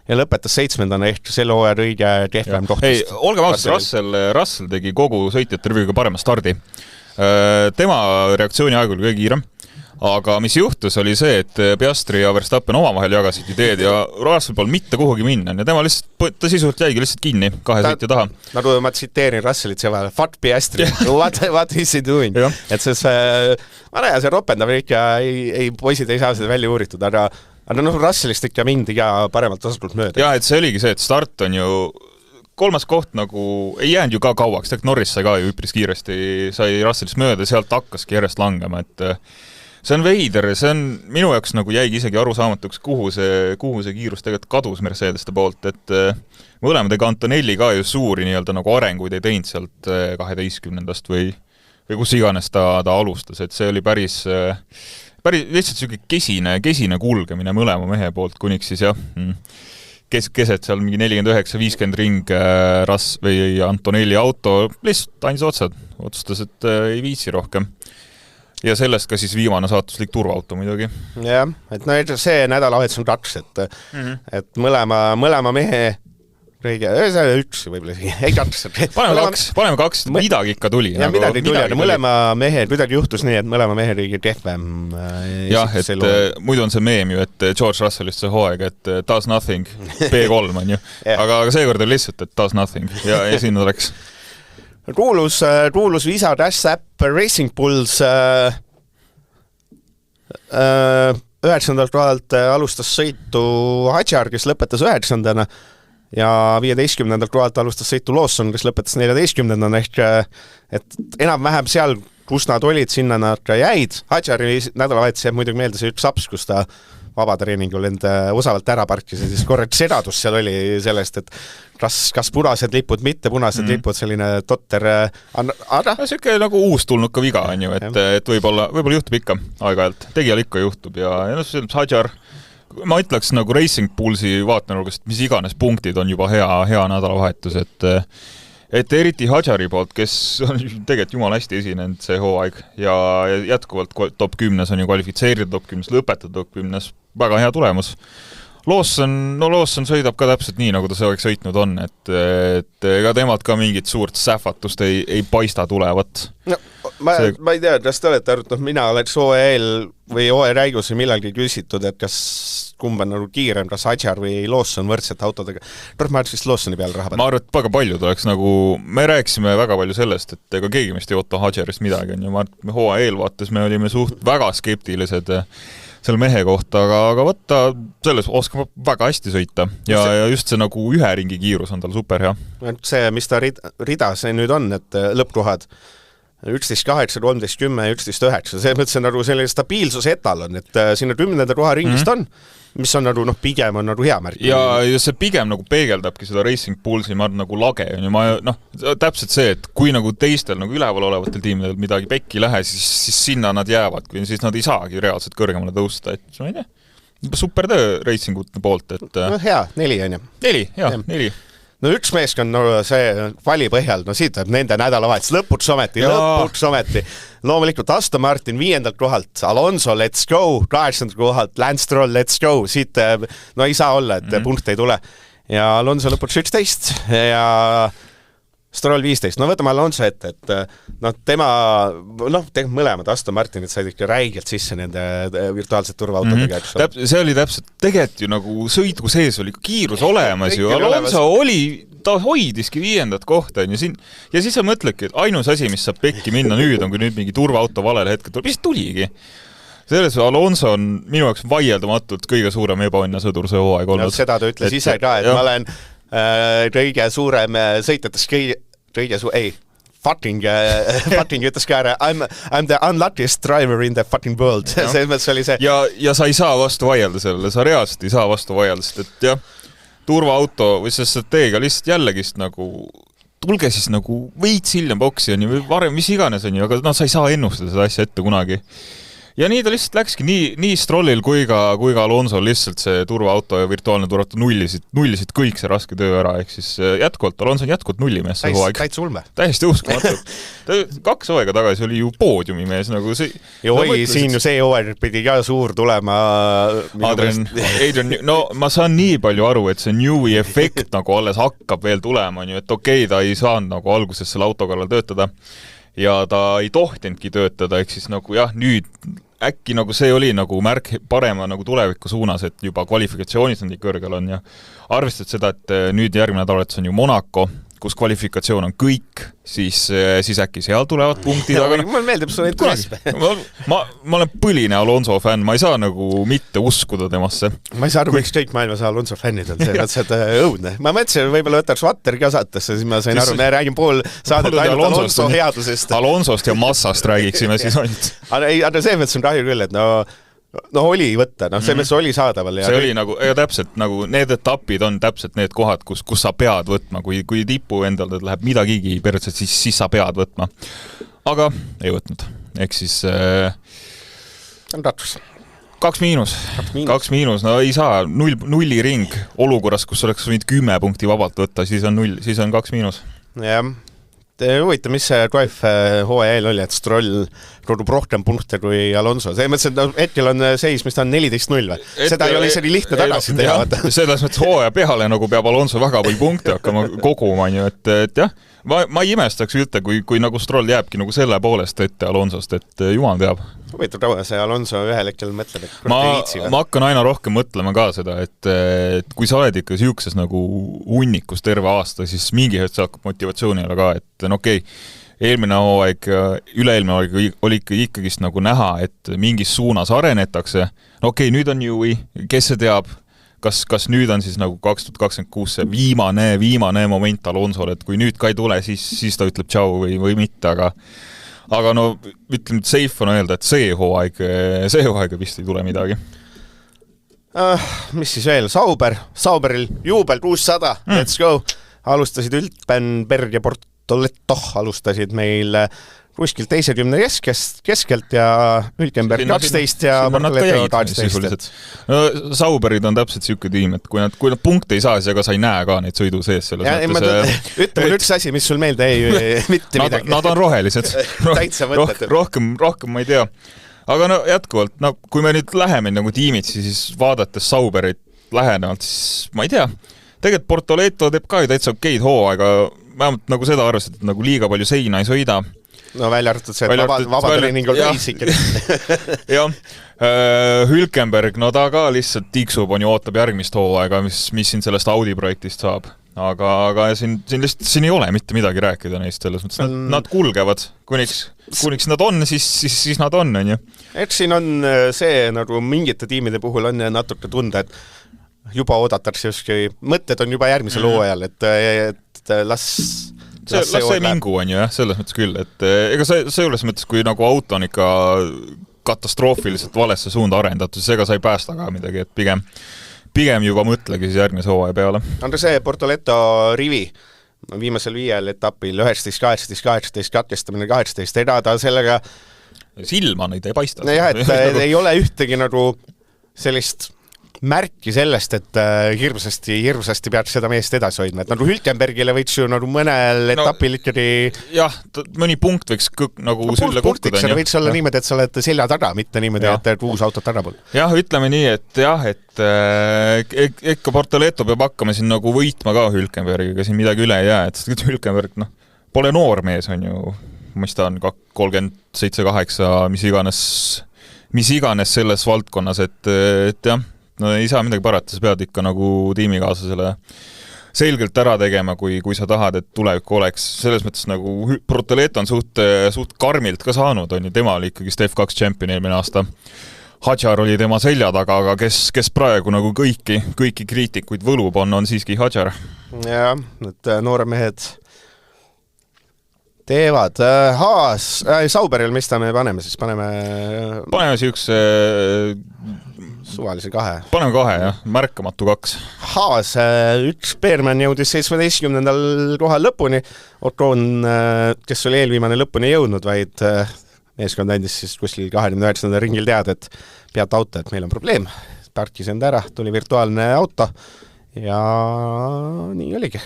Ja lõpetas 7. ehk selle hooaja õige kehvem koht. Ei, olgem ausad, Russell tegi kogu sõitjate rivüga parema stardi. Tema reaktsiooni aeg oli kõige kiirem. Aga mis juhtus, oli see, et Piastri ja Verstappen omavahel jagasid ideed ja Russell pool mitte kuhugi minna. Ja tema lihtsalt, ta sisuliselt jäigi lihtsalt kinni kahe sõitja taha. Nagu ma tsiteerin Russellit see vahel, fuck Piastri, what is he doing? Et see ropendab ikka, poisid ei saa seda välja uuritud, aga Russellist ikka mindi ja paremalt tasakult mööda. Ja, et see oligi see, et start on ju 3. koht nagu ei jäänud ju ka kauaks, Norris sai ka ju üpris kiiresti, sai Russellist mööda, sealt hakkaski järjest langema, et see on veider, see on minu jaoks nagu jäigi isegi arusaamatuks, kuhu see kiirus tegelikult kadus Mercedeste poolt, et mõlemad ega Antonelli ka ju suuri nii-öelda nagu arenguid ei teinud sealt 12. või kus iganes ta alustas, et see oli päris lihtsalt selline kesine kulgemine mõlema mehe poolt, kuniks siis keset seal mingi 49-50 ring või Antonelli auto lihtsalt andis otsad, otsustas, et ei viitsi rohkem. Ja sellest ka siis viimane saatuslik turvaauto muidugi. Jah, et see nädalavahetus on 2, et mõlema mehe üks võib-olla ei 2. Paneme 2, midagi ikka tuli. Ja midagi tuli, aga mõlema mehe, midagi juhtus nii, et mõlema mehe oli kehvem. Jah, et muidu on see meem ju, et George Russellist see hooaeg, et does nothing, P3 on ju. Aga seekord oli lihtsalt, et does nothing ja sinna läks. Kuulus Visa Dash App Racing Bulls 9. kohalt alustas sõitu Hadjar, kes lõpetas 9. ja 15. kohalt alustas sõitu Lawson, kes lõpetas 14. ehk et enam-vähem seal, kus nad olid, sinna nad ka jäid. Hadjari nädalavahetus jääb muidugi meelde see üks aps, kus ta vabatreeningul end osavalt ära parkis ja siis korraks sedadus seal oli sellest, et kas punased lipud, mitte punased lipud, selline totter Siuke nagu uus tulnud ka viga on ju, et võib-olla juhtub ikka aeg-ajalt, tegijal ikka juhtub ja Hadjar, ma ütleks nagu Racing Bullsi vaatenurgast, mis iganes punktid on juba hea nädalavahetus, et eriti Hadjari poolt, kes on tegelikult jumala hästi esinenud see hooaeg ja jätkuvalt top 10 on ju kvalifitseeritud, top 10 lõpetatud, top 10 väga hea tulemus. Lawson sõidab ka täpselt nii, nagu ta see oleks sõitnud on, et ega temalt ka mingit suurt sähvatust ei paista tulevat. No, ma ei tea, kas te olete arutanud, mina oleks OEL või OE-räigus või millalgi küsitud, et kas kumb on nagu kiirem, kas Hadjar või Lawson võrdsete autodega. Ma arvan, vist Lawsoni peale raha. Ma arvan, et väga paljud oleks nagu, me rääkisime väga palju sellest, et ega keegi meist ei oota Hadjarist midagi on ja ma arvan, OEL vaates me olime suht väga skeptilised selle mehe kohta, aga võtta selles oskama väga hästi sõita ja just see nagu ühe ringi kiirus on tal super hea. See, mis ta rida see nüüd on, et lõppkohad 11-8, 13-10, 11-9, see mõttes on nagu selline stabiilsuse etalon, et sinna 10. koha ringist on, mis on nagu pigem on nagu hea märk. Ja see pigem nagu peegeldabki seda Racing Bullsi, ma arvan, nagu lage on ju, täpselt see, et kui nagu teistel nagu üleval olevatel tiimidel midagi pekki ei lähe, siis sinna nad jäävad, kui siis nad ei saagi reaalselt kõrgemale tõusta, et ma ei tea, super töö Racingute poolt, et hea, 4 on ju. 4. No üks meeskond, see vali põhjal, siit võib nende nädalavahetus, lõpuks ometi. Loomulikult Aston Martin 5. kohalt, Alonso, let's go, 8. kohalt, Lance Stroll, let's go, siit ei saa olla, et punkt ei tule. Ja Alonso lõpuks 11 ja Stroll 15. Võtame Alonso ette, et tema mõlemad Aston Martinid said ikka räigelt sisse nende virtuaalsed turvaautodega. See oli täpselt, tegelikult ju nagu sõidu sees oli kiirus olemas ju, Alonso ta hoidiski 5. kohta ja siis sa mõtledki, et ainus asi, mis saab pekki minna nüüd on, kui nüüd mingi turvaauto valel hetkel tuleb, mis tuligi? Selles Alonso on minu jaoks vaieldamatult kõige suurem ebaõnne sõdur see hooaeg olnud. Seda ta ütles ise ka, et ma olen kõige suurem sõitjates fucking ütles ka ära, I'm the unluckiest driver in the fucking world. See oli see. Ja sa ei saa vastu vaielda sellele, sa reaalselt ei saa vastu vaielda, sest et jah, turvaauto või see strateegia lihtsalt jällegist nagu tulge siis nagu veits hiljem boksi on ju, või varem mis iganes on ju, aga sa ei saa ennustada seda asja ette kunagi. ja nii ta lihtsalt läkski, nii Strollil kui ka Alonsol lihtsalt see turvaauto ja virtuaalne turvaauto nullisid kõik see raske töö ära, ehk siis jätkuvalt, Alonso on jätkuvalt nullimees see hooaeg. Täitsa ulme. Täiesti uskumatu. 2 hooaega tagasi oli ju poodiumimees nagu see. Ja siin ju see hooaeg pidi ka suur tulema. Adrian, no ma saan nii palju aru, et see Newey efekt nagu alles hakkab veel tulema, et okei, ta ei saanud nagu alguses selle auto kallal töötada ja ta ei tohtinudki töötada, ehk siis nagu jah, nüüd äkki nagu see oli nagu märk parema nagu tuleviku suunas, et juba kvalifikatsioonis on nii kõrgel on ja arvestad seda, et nüüd järgmine nädalatus on ju Monaco, kus kvalifikatsioon on kõik, siis äkki seal tulevad punktid. Mulle meeldib su entusiasm. Ma olen põline Alonso fänn, ma ei saa nagu mitte uskuda temasse. Ma ei saa aru, miks kõik maailmas Alonso fännid on see õudne. Ma mõtlesin, võib-olla võtaks Vatter ka saatesse, siis ma sain aru, me räägin pool saadet ainult Alonso headusest. Alonsost ja Massast räägiksime siis ainult. Aga see mõttes on kahju küll, et no oli võtta, see mõttes oli saadaval. See oli nagu, ja täpselt nagu need etapid on täpselt need kohad, kus sa pead võtma, kui tipu endal läheb midagigi pertset, siis sa pead võtma. Aga ei võtnud. Ehk siis on ratus. 2 miinus, no ei saa, nulli ring olukorras, kus oleks võinud 10 punkti vabalt võtta, siis on 0, siis on 2 miinus. Jah. Huvita, mis see drive hooaja eel oli, et Stroll rodub rohkem punkte kui Alonso. See mõttes, et hetkel on seis, mis ta on 14-0 või? Seda ei ole isegi lihtne tagasi teha. Selles mõttes hooaja peale nagu peab Alonso väga palju punkte hakkama koguma, et jah, ma ei imestaks ülte, kui nagu Stroll jääbki nagu selle poolest ette Alonsost, et jumal teab. Huvitav raua, see Alonso ühel hetkel mõtleb, et ma hakkan aina rohkem mõtlema ka seda, et kui sa oled ikka siukses nagu hunnikus terve aasta, siis mingi hetk sa hakkab motivatsioonile ka, et okei, eelmine hooaeg, üleelmine hooaeg oli ikkagist nagu näha, et mingis suunas arenetakse. No okei, nüüd on Newey, kes see teab, kas nüüd on siis nagu 2026 see viimane moment Alonsol, et kui nüüd ka ei tule, siis ta ütleb tšau või mitte, aga no ütleme, et safe on öelda, et see hooaeg vist ei tule midagi. Mis siis veel? Sauberil juubel 600, let's go! Alustasid Ültenberg ja Bortoletto alustasid meil kuskil 20 keskelt ja Ültenberg 12 ja Bortoletto 18. No, Sauberid on täpselt siuke tiim, et kui nad punkte ei saa, siis ega sa ei näe ka neid sõidu sees selles mõttes. Ütle mul üks asi, mis sul meelde ei mitte midagi. Nad on rohelised. Rohkem ma ei tea. Aga no jätkuvalt, kui me nüüd läheme nagu tiimid, siis vaadates Sauberit lähenemalt, siis ma ei tea. Tegelikult Bortoletto teeb ka ju täitsa okeid hooaega, vähemalt nagu seda arvestad, et nagu liiga palju seina ei sõida. No välja arvatud see, et vabatreeningul käis ikka. Jah, Hülkenberg, no ta ka lihtsalt tiksub, on ju ootab järgmist hooaega, mis siin sellest Audi projektist saab. Aga siin ei ole mitte midagi rääkida neist selles mõttes. Nad kulgevad, kuniks nad on, siis nad on ju. Et siin on see, nagu mingite tiimide puhul on natuke tunda, et juba oodatakse justkui, mõtted on juba järgmisel hooajal, et las see mingu on ju jah, selles mõttes küll, et ega see juures mõttes, kui nagu auto on ikka katastroofiliselt valesse suunda arendatud, siis ega sa ei päästa ka midagi, et pigem juba mõtlegi siis järgmise hooaja peale. On see Bortoletto rivi viimasel 5 etapil 19-18 katkestamine 18, edada sellega silma neid ei paista. Jah, et ei ole ühtegi nagu sellist märki sellest, et hirmsasti peaks seda meest edasi hoidma. Et nagu Hülkenbergile võiks ju nagu mõnel etapil ikkagi... Jah, mõni punkt võiks nagu sülle kokkuda. See võiks olla niimoodi, et sa oled selja taga, mitte niimoodi, et uus autot taga pool. Jah, ütleme nii, et ikka Bortoletto peab hakkama siin nagu võitma ka Hülkenbergiga, siin midagi üle ei jää, et Hülkenberg pole noor mees, on ju, mis ta on 37-8, mis iganes selles valdkonnas, et jah, no ei saa midagi parata, sa pead ikka nagu tiimikaaslasele selgelt ära tegema, kui sa tahad, et tulevik oleks. Selles mõttes nagu Bortoletto on suht karmilt ka saanud, on ju, tema oli ikkagi F2 champion eelmine aasta. Hadjar oli tema selja taga, aga kes praegu nagu kõiki kriitikuid võlub on siiski Hadjar. Jah, et noore mehed teevad. Sauberil, mis ta me paneme siis? Paneme siis üks suvalise 2. Paneme 2, jah. Märkamatu 2. Haas, üks Beerman jõudis 17. kohal lõpuni. Ocon, kes oli eelviimane lõpuni jõudnud, vaid meeskond andis siis kuskil 29. ringil teada, et pead auto, et meil on probleem. Parkis enda ära, tuli virtuaalne auto ja nii oligi.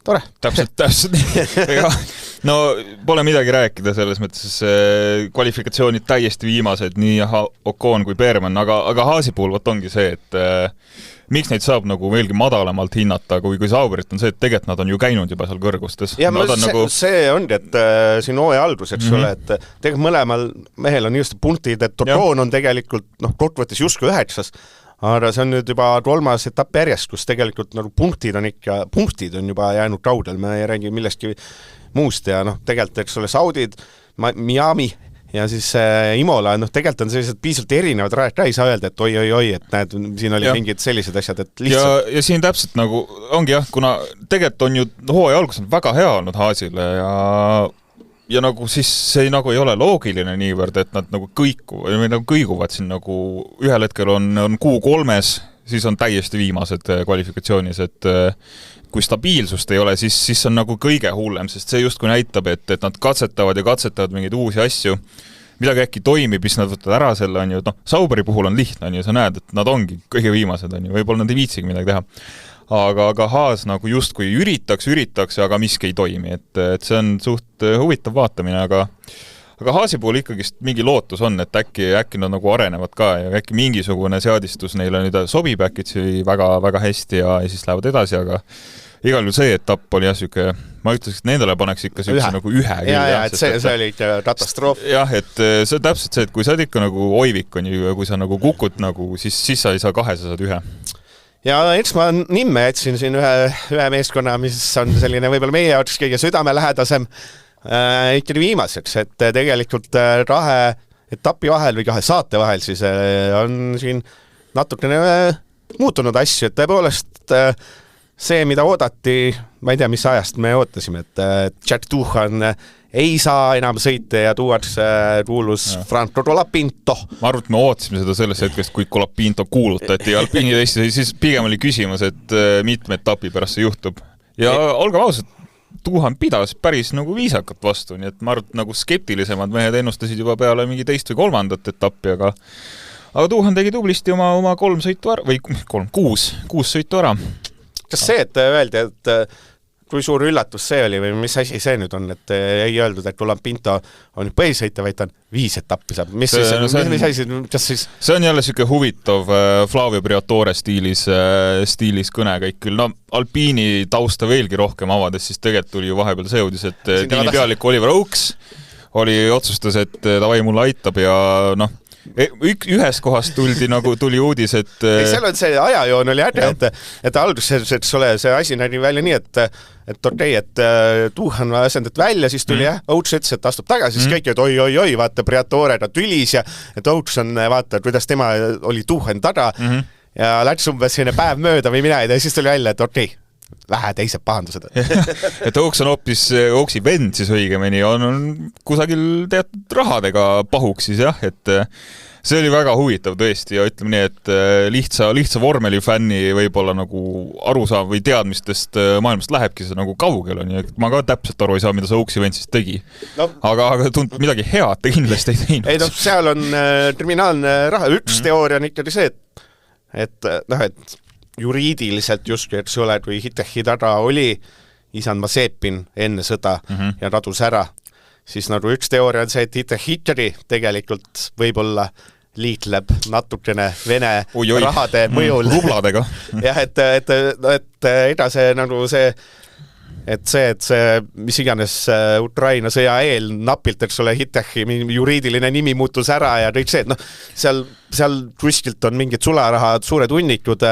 Tore. Täpselt nii. No pole midagi rääkida selles mõttes, kvalifikatsioonid täiesti viimased, nii Ocon kui Beerman, aga Haasi puhul võt ongi see, et miks neid saab nagu veelgi madalamalt hinnata, kui Sauberit on see, et tegelikult nad on ju käinud juba seal kõrgustes. Ja see ongi, et siin hooaja algus, eks ole, et tegelikult mõlemal mehel on just punktid, et Ocon on tegelikult kokkuvõttes justkui 9, aga see on nüüd juba 3. etapp järjest, kus tegelikult punktid on juba jäänud kaudel, me ei räägi millestki muust ja tegelikult, eks ole, Saudid, Miami ja siis Imola, tegelikult on sellised piisavalt erinevad rajad ka, ei saa öelda, et oi, et näed, siin oli mingid sellised asjad, et lihtsalt... Ja siin täpselt nagu ongi kuna tegelikult on ju hooaja algus on väga hea olnud Haasile ja nagu siis see nagu ei ole loogiline niivõrd, et nad nagu kõiguvad siin nagu ühel hetkel on Q3, siis on täiesti viimased kvalifikatsioonis, et kui stabiilsust ei ole, siis on nagu kõige hullem, sest see justkui näitab, et nad katsetavad mingeid uusi asju, midagi äkki toimib, mis nad võtavad ära selle, on ju, Sauberi puhul on lihtne, on ju, sa näed, et nad ongi kõige viimased, on ju, võib-olla nad ei viitsigi midagi teha. Aga Haas nagu justkui üritaks, aga miski ei toimi, et see on suht huvitav vaatamine, aga Haasi puhul ikkagist mingi lootus on, et äkki nad nagu arenevad ka ja äkki mingisugune seadistus neile nüüd sobib äkki väga, väga hästi ja siis lähevad edasi, aga igal juhul see etapp oli süke, ma ütleks, et nendele paneks ikka süke nagu ühe küll. Ja, et see oli ikka katastroof. Jah, et see on täpselt see, et kui sa oled ikka nagu oivik on ju, kui sa nagu kukut nagu, siis sa ei saa 2, sa saad 1. Ja eks ma nimme jätsin siin ühe meeskonna, mis on selline võib-olla meie jaoks kõige südamelähedasem ikkagi viimaseks, et tegelikult 2 etapi vahel või 2 saate vahel siis on siin natukene muutunud asju, et tõepoolest see, mida oodati, ma ei tea, mis ajast me ootasime, et Jack Doohan ei saa enam sõita ja tuuakse kuulus Franco Colapinto. Ma arvan, et me ootasime seda selles hetkest, kui Colapinto kuulutati Alpiini teiste, siis pigem oli küsimus, et mitme etapi pärast see juhtub. Ja olgem ausalt, Doohan pidas päris nagu viisakat vastu, nii et ma arvan, et nagu skeptilisemad mehed ennustasid juba peale mingi 2. või 3. etappi, aga Doohan tegi tublisti oma 3 sõitu ära, või 6 sõitu ära. Kas see, et öeldi, et kui suur üllatus see oli või mis asi see nüüd on, et ei öeldud, et Colapinto on põhisõita, vaid on 5 etappi saab. Mis asi, kas siis? See on jälle selline huvitav Flavio Briatore stiilis kõnekäik küll. Alpiini tausta veelgi rohkem avades, siis tegelikult tuli ju vahepeal see uudis, et tiimi pealik Oliver Oaks otsustas, et davai mulle aitab ja ühest kohast tuli uudis, et... Seal on see ajajoon oli äge, et alguses see asi nägi välja nii, et okei, et Doohan asendat välja, siis tuli Oaks ütles, et astub tagasi, siis kõik, et oi, vaata, Briatore ta tülis ja et Oaks on, vaata, kuidas tema oli Doohan taga ja läks umbes selline päev mööda või mina ja siis tuli välja, et okei, vähe teised pahandused. Et Oaks on hoopis, Oaksi vend siis õigemini, on kusagil teatud rahadega pahuks siis jah, et see oli väga huvitav tõesti ja ütleme nii, et lihtsa vormelifänni võib-olla nagu arusaam või teadmistest maailmast lähebki see nagu kaugel on ja ma ka täpselt aru ei saa, mida see Oaksi vend siis tegi. Aga midagi head ta kindlasti ei teinud. Ei seal on kriminaalne raha. Üks teooria on ikkagi see, et juriidiliselt justkui, et see ole, kui Hitechi taga oli isand Mazepin enne sõda ja radus ära, siis nagu üks teooria on see, et Hitechi tegelikult võib-olla liitleb natukene Vene rahade mõjul. Rubladega. Jah, et edasi nagu see, mis iganes Ukraina sõja eel napilt, eks ole, Hitechi juriidiline nimi muutus ära ja kõik see, et seal kuskilt on mingid sularahad, suured hunnikud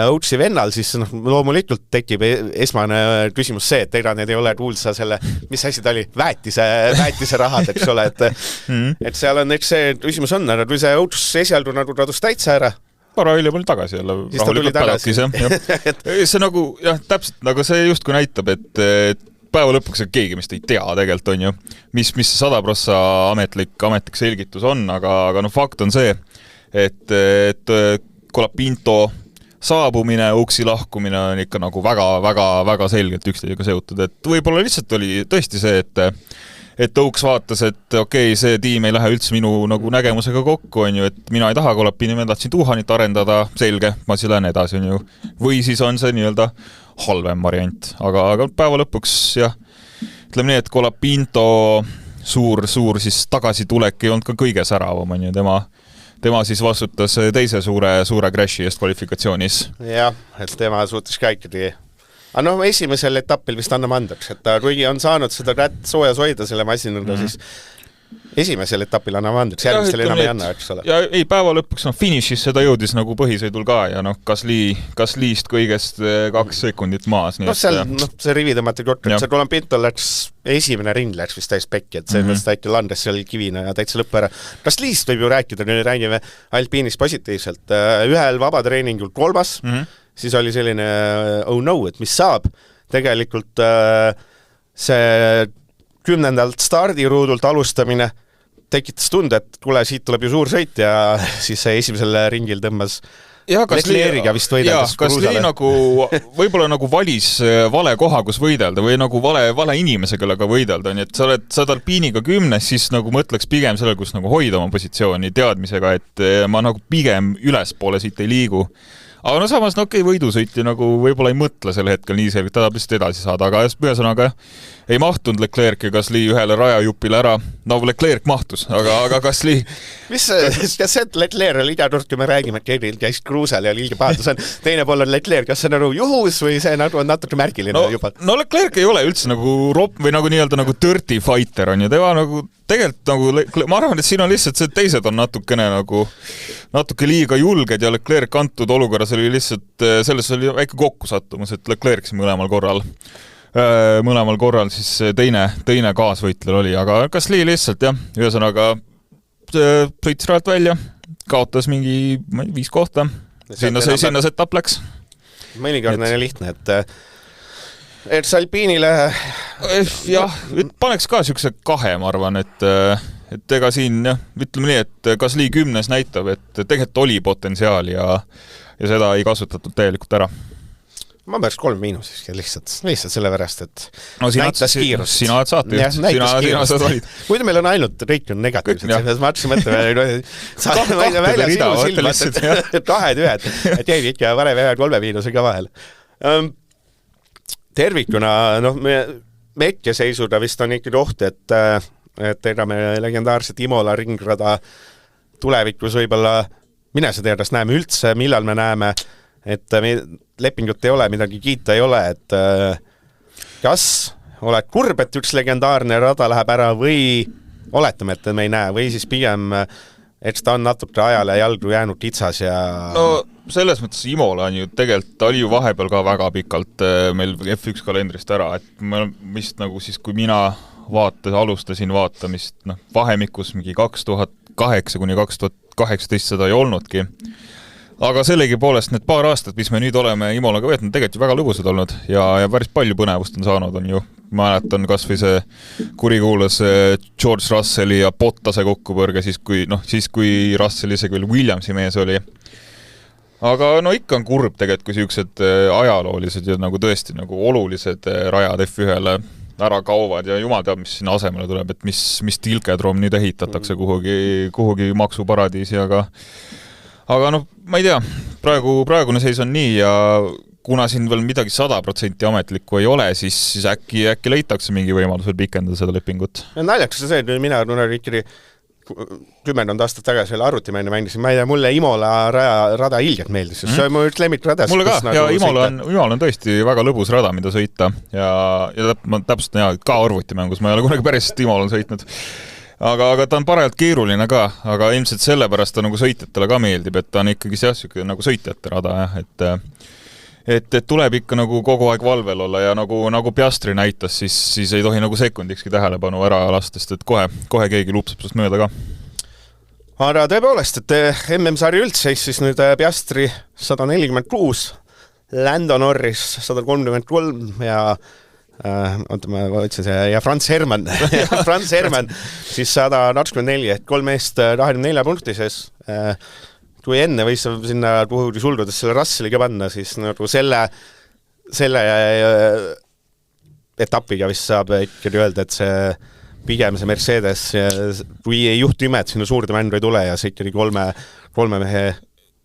Oaksi vennal, siis loomulikult tekib esmane küsimus see, et ega need ei ole kuulsa selle, mis asi ta oli, väetise rahad, eks ole, et seal on, eks see küsimus on, aga kui see Oaks esialgu nagu kadus täitsa ära, Para hiljem oli tagasi jälle. Siis ta tuli tagasi. See nagu, jah, täpselt, nagu see justkui näitab, et päeva lõpuks keegi mist ei tea tegelikult on ju, mis 100% ametlik selgitus on, aga fakt on see, et Colapinto saabumine, Oaksi lahkumine on ikka nagu väga selgelt üksteisega seotud, et võib-olla lihtsalt oli tõesti see, et Oaks vaatas, et okei, see tiim ei lähe üldse minu nagu nägemusega kokku, on ju, et mina ei taha Kolapini, ma tahtsin Tuhanit arendada, selge, ma siis lähen edasi, on ju. Või siis on see nii-öelda halvem variant, aga päeva lõpuks jah, ütleme nii, et Kolapinto suur siis tagasitulek ei olnud ka kõige säravam, on ju, tema siis vastutas teise suure crashi eest kvalifikatsioonis. Jah, et tema suutis ka ikkagi. Aga noh, esimesel etapil vist anname andeks, et ta kuigi on saanud seda soojas hoida selle masinaga, siis esimesel etapil anname andeks, järgmistel enam ei anna, eks ole. Ja ei, päeva lõpuks finišis seda jõudis nagu põhisõidul ka ja Gasly'st kõigest 2 sekundit maas. See rivi tõmmati korda, et see Kolapinto läks, esimene ring läks vist täis pekki, et see mõttes ta landes seal kivina ja täitsa lõpp ära. Gasly'st võib ju rääkida, nüüd räägime Alpinis positiivselt. Ühel vabatreeningul 3, siis oli selline oh no, et mis saab. Tegelikult see 10. stardiruudult alustamine tekitas tunde, et kuule, siit tuleb ju suur sõit ja siis see esimesel ringil tõmbas Leclerc'iga vist võideldas. Gasly nagu võib-olla nagu valis vale koha, kus võidelda või nagu vale inimese, kellega võidelda, nii et sa oled Alpiniga 10, siis nagu mõtleks pigem sellele, kus nagu hoida oma positsiooni teadmisega, et ma nagu pigem ülespoole siit ei liigu. Aga no samas, võidusõiti nagu võib-olla ei mõtle sel hetkel nii selgelt, ta tahab lihtsalt edasi saada, aga ühesõnaga ei mahtunud Leclerc ja Gasly ühele rajajupile ära. No Leclerc mahtus, aga Gasly... Mis see Leclerc oli idanurk, kui me räägime, et keegi käis kruusel ja liiga pahatus on. Teine pool on Leclerc, kas see on nagu juhus või see nagu on natuke märgiline juba? No Leclerc ei ole üldse nagu ropp või nagu nii-öelda nagu dirty fighter on ju, tema nagu tegelikult nagu, ma arvan, et siin on lihtsalt see, et teised on natuke liiga julged ja Leclerc antud olukorras oli lihtsalt, selles oli väike kokkusattumus, et Leclerc mõlemal korral siis teine kaasvõitlel oli, aga Gasly lihtsalt jah, ühesõnaga sõitis rajalt välja, kaotas mingi 5 kohta, sinna see etapp läks. Mõnikord on lihtne, et Alpinile jah, paneks ka siukse 2, ma arvan, et ega siin jah, ütleme nii, et Gasly 10 näitab, et tegelikult oli potentsiaali ja seda ei kasutatud täielikult ära. Ma päris 3 miinusiski lihtsalt sellepärast, et näitas kiirust. Sina oled saatejuht, sina saad valida. Muidu meil on ainult Reik on negatiivselt, ma hakkasin mõtlema, välja sinu silmad, et 2 ühed, et jäid ikka varem 3 miinusega vahel. Tervikuna, Mekja seisuda vist on ikkagi oht, et ega me legendaarset Imola ringrada tulevikus võib-olla mine sa teadast näeme üldse, millal me näeme, et lepingut ei ole, midagi kiita ei ole, et kas oled kurb, et üks legendaarne rada läheb ära või oletame, et me ei näe, või siis pigem, et ta on natuke ajale jalgu jäänud kitsas ja... No selles mõttes Imola on ju tegelikult, ta oli ju vahepeal ka väga pikalt meil F1 kalendrist ära, et ma vist nagu siis, kui mina alustasin vaatamist vahemikus mingi 2008 kuni 2018 seda ei olnudki. Aga sellegi poolest need paar aastat, mis me nüüd oleme Imolaga veetnud, tegelikult ju väga lõbusad olnud ja päris palju põnevust on saanud, on ju. Ma mäletan kas või see kurikuulas George Russelli ja Bottase kokkupõrge, siis kui Russell isegi veel Williamsi mees oli. Aga ikka on kurb tegelikult, kui siuksed ajaloolised ja nagu tõesti nagu olulised rajad F1-le ära kauvad ja jumal teab, mis sinna asemele tuleb, et mis tilkedrom nüüd ehitatakse kuhugi maksuparadiisi, aga ma ei tea, praegune seis on nii ja kuna siin veel midagi 100% ametlikku ei ole, siis äkki leitakse mingi võimalus veel pikendada seda lepingut. Naljakas see, et mina ikkagi 10 aastat tagasi veel arvutimänne mängisin, ma ei tea, mulle Imola rada ilgelt meeldis, see on mu üks lemmikrada. Mulle ka, ja Imola on tõesti väga lõbus rada, mida sõita ja ma täpselt ka arvutimängus, ma ei ole kunagi päris Imola sõitnud. Aga ta on parajalt keeruline ka, aga ilmselt sellepärast ta nagu sõitjatele ka meeldib, et ta on ikkagi see nagu sõitjate rada, et tuleb ikka nagu kogu aeg valvel olla ja nagu Piastri näitas, siis ei tohi nagu sekundikski tähelepanu ära lastest, et kohe keegi lupsab sellest mööda ka. Aga tõepoolest, et MM-sari üldseis siis nüüd Piastri 146, Lando Norris 133 ja Franz Hermann siis 124, et 3 meest 24 punkti sees. Kui enne võis sinna kuhugi sulgudes selle Russelliga panna, siis nagu selle etapiga vist saab ikkagi öelda, et see pigem see Mercedes, kui ei juhtu ime, et sinna suurde männu ei tule ja see ikkagi kolme mehe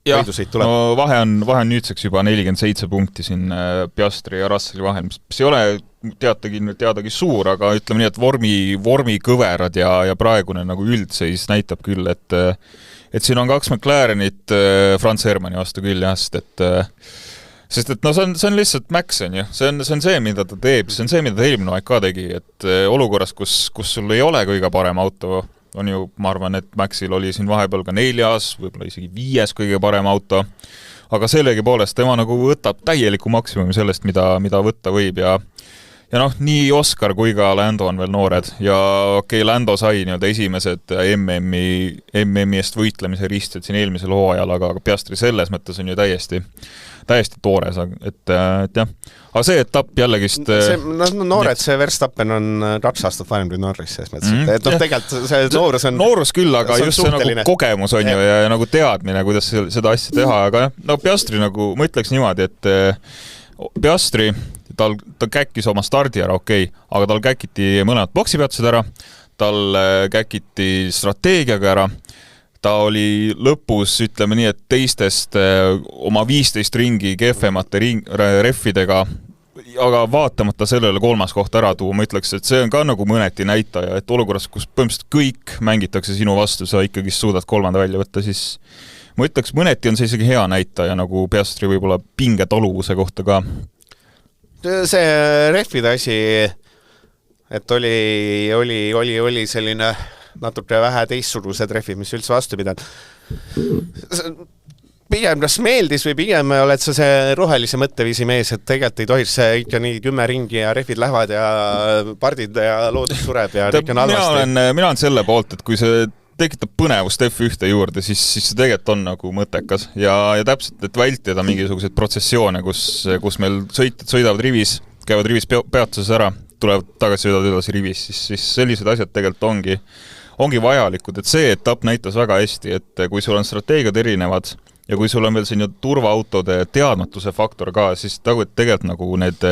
võidusid tuleb. No vahe on nüüdseks juba 47 punkti siin Piastri ja Russelli vahel, mis ei ole teadagi suur, aga ütleme nii, et vormi kõverad ja praegune nagu üldseis näitab küll, et siin on 2 McLarenit Franz Hermanni vastu küll jah, sest et no see on lihtsalt Max on ju, see on see, mida ta teeb, see on see, mida ta eelmine aeg ka tegi, et olukorras, kus sul ei ole kõige parem auto, on ju, ma arvan, et Maxil oli siin vahepeal ka 4, võib-olla isegi 5 kõige parem auto, aga sellegi poolest tema nagu võtab täieliku maksimumi sellest, mida võtta võib ja noh, nii Oscar kui ka Lando on veel noored ja okei, Lando sai nii-öelda esimesed MM-i eest võitlemise risted siin eelmisel hooajal, aga Piastri selles mõttes on ju täiesti toores, et jah. Aga see etapp jällegist... Noored, see Verstappen on 2 aastat vanem kui Norris, selles mõttes, et tegelikult see noorus on... Noorus küll, aga just see nagu kogemus on ju ja nagu teadmine, kuidas seda asja teha, aga no Piastri nagu, ma ütleks niimoodi, et Piastri, ta käkkis oma stardi ära, okei, aga tal käkiti mõlemad boksipeatused ära, tal käkiti strateegiaga ära, ta oli lõpus, ütleme nii, et teistest oma 15 ringi kehvemate reffidega, aga vaatamata sellele 3. koht ära tuua, ma ütleks, et see on ka nagu mõneti näitaja, et olukorras, kus põhimõtteliselt kõik mängitakse sinu vastu, sa ikkagi suudad 3. välja võtta, siis ma ütleks, mõneti on see isegi hea näitaja nagu Piastri võib-olla pingetaluvuse kohta ka. See reffide asi, et oli selline natuke vähe teistsugused reffid, mis üldse vastu pidanud. Pigem kas meeldis või pigem oled sa see rohelise mõtteviisi mees, et tegelikult ei tohiks see ikka nii 10 ringi ja reffid lähevad ja pardid ja loodus sureb ja kõik on halvasti. Mina olen selle poolt, et kui see tekitab põnevust F1 juurde, siis see tegelikult on nagu mõttekas ja täpselt, et vältida mingisuguseid protsessioone, kus meil sõidavad rivis, käivad rivis peatuses ära, tulevad tagasi, sõidavad edasi rivis, siis sellised asjad tegelikult ongi vajalikud, et see etapp näitas väga hästi, et kui sul on strateegiad erinevad ja kui sul on veel siin turvaautode teadmatuse faktor ka, siis tegelikult nagu need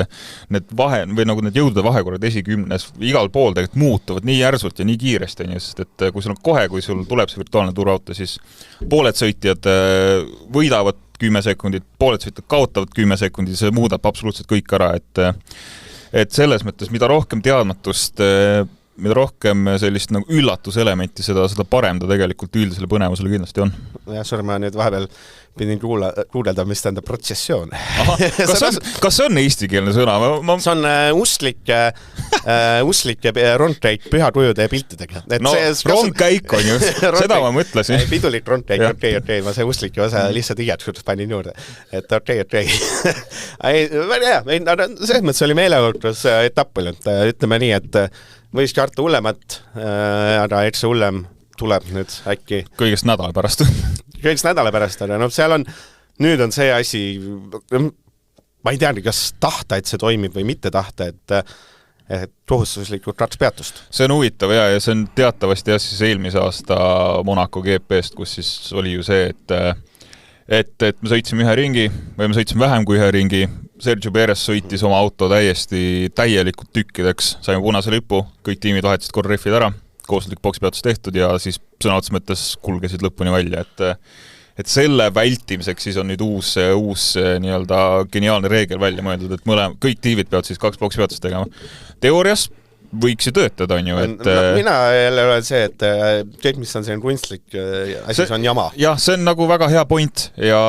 jõudude vahekorrad esikümnes igal pool tegelikult muutuvad nii järsult ja nii kiiresti, sest et kui sul on kohe, kui sul tuleb see virtuaalne turvaauto, siis pooled sõitjad võidavad 10 sekundit, pooled sõitjad kaotavad 10 sekundit, see muudab absoluutselt kõik ära, et selles mõttes, mida rohkem teadmatust, mida rohkem sellist nagu üllatuselementi, seda parem ta tegelikult üldisele põnevusele kindlasti on. Ja ma nüüd vahepeal pidin kuuldada, mis tähendab protsessioon. Kas see on eestikeelne sõna? See on usklik rongkäik pühakujude ja piltidega. No rongkäik on ju, seda ma mõtlesin. Pidulik rongkäik, okei, ma see usklik osa lihtsalt igaks panin juurde. Et okei. Selles mõttes oli meeleolukas etapp, ütleme nii, et võis karta hullemat, aga eks see hullem tuleb nüüd äkki. Kõigest nädala pärast. Aga seal on, nüüd on see asi, ma ei teagi, kas tahta, et see toimib või mitte tahta, et kohustuslikult 2 peatust. See on huvitav ja see on teatavasti siis eelmise aasta Monaco GP-st, kus siis oli ju see, et me sõitsime 1 ringi või me sõitsime vähem kui 1 ringi. Sergio Perez sõitis oma auto täielikult tükkideks, saime punase lipu, kõik tiimid vahetasid korra reffid ära, kohustuslik boksipeatus tehtud ja siis sõna otseses mõttes kulgesid lõpuni välja, et selle vältimiseks siis on nüüd uus nii-öelda geniaalne reegel välja mõeldud, et kõik tiivid peavad siis 2 boksipeatust tegema. Teoorias võiks ju töötada, on ju, et... Mina jälle olen see, et kõik, mis on selline kunstlik asi, see on jama. Jah, see on nagu väga hea point ja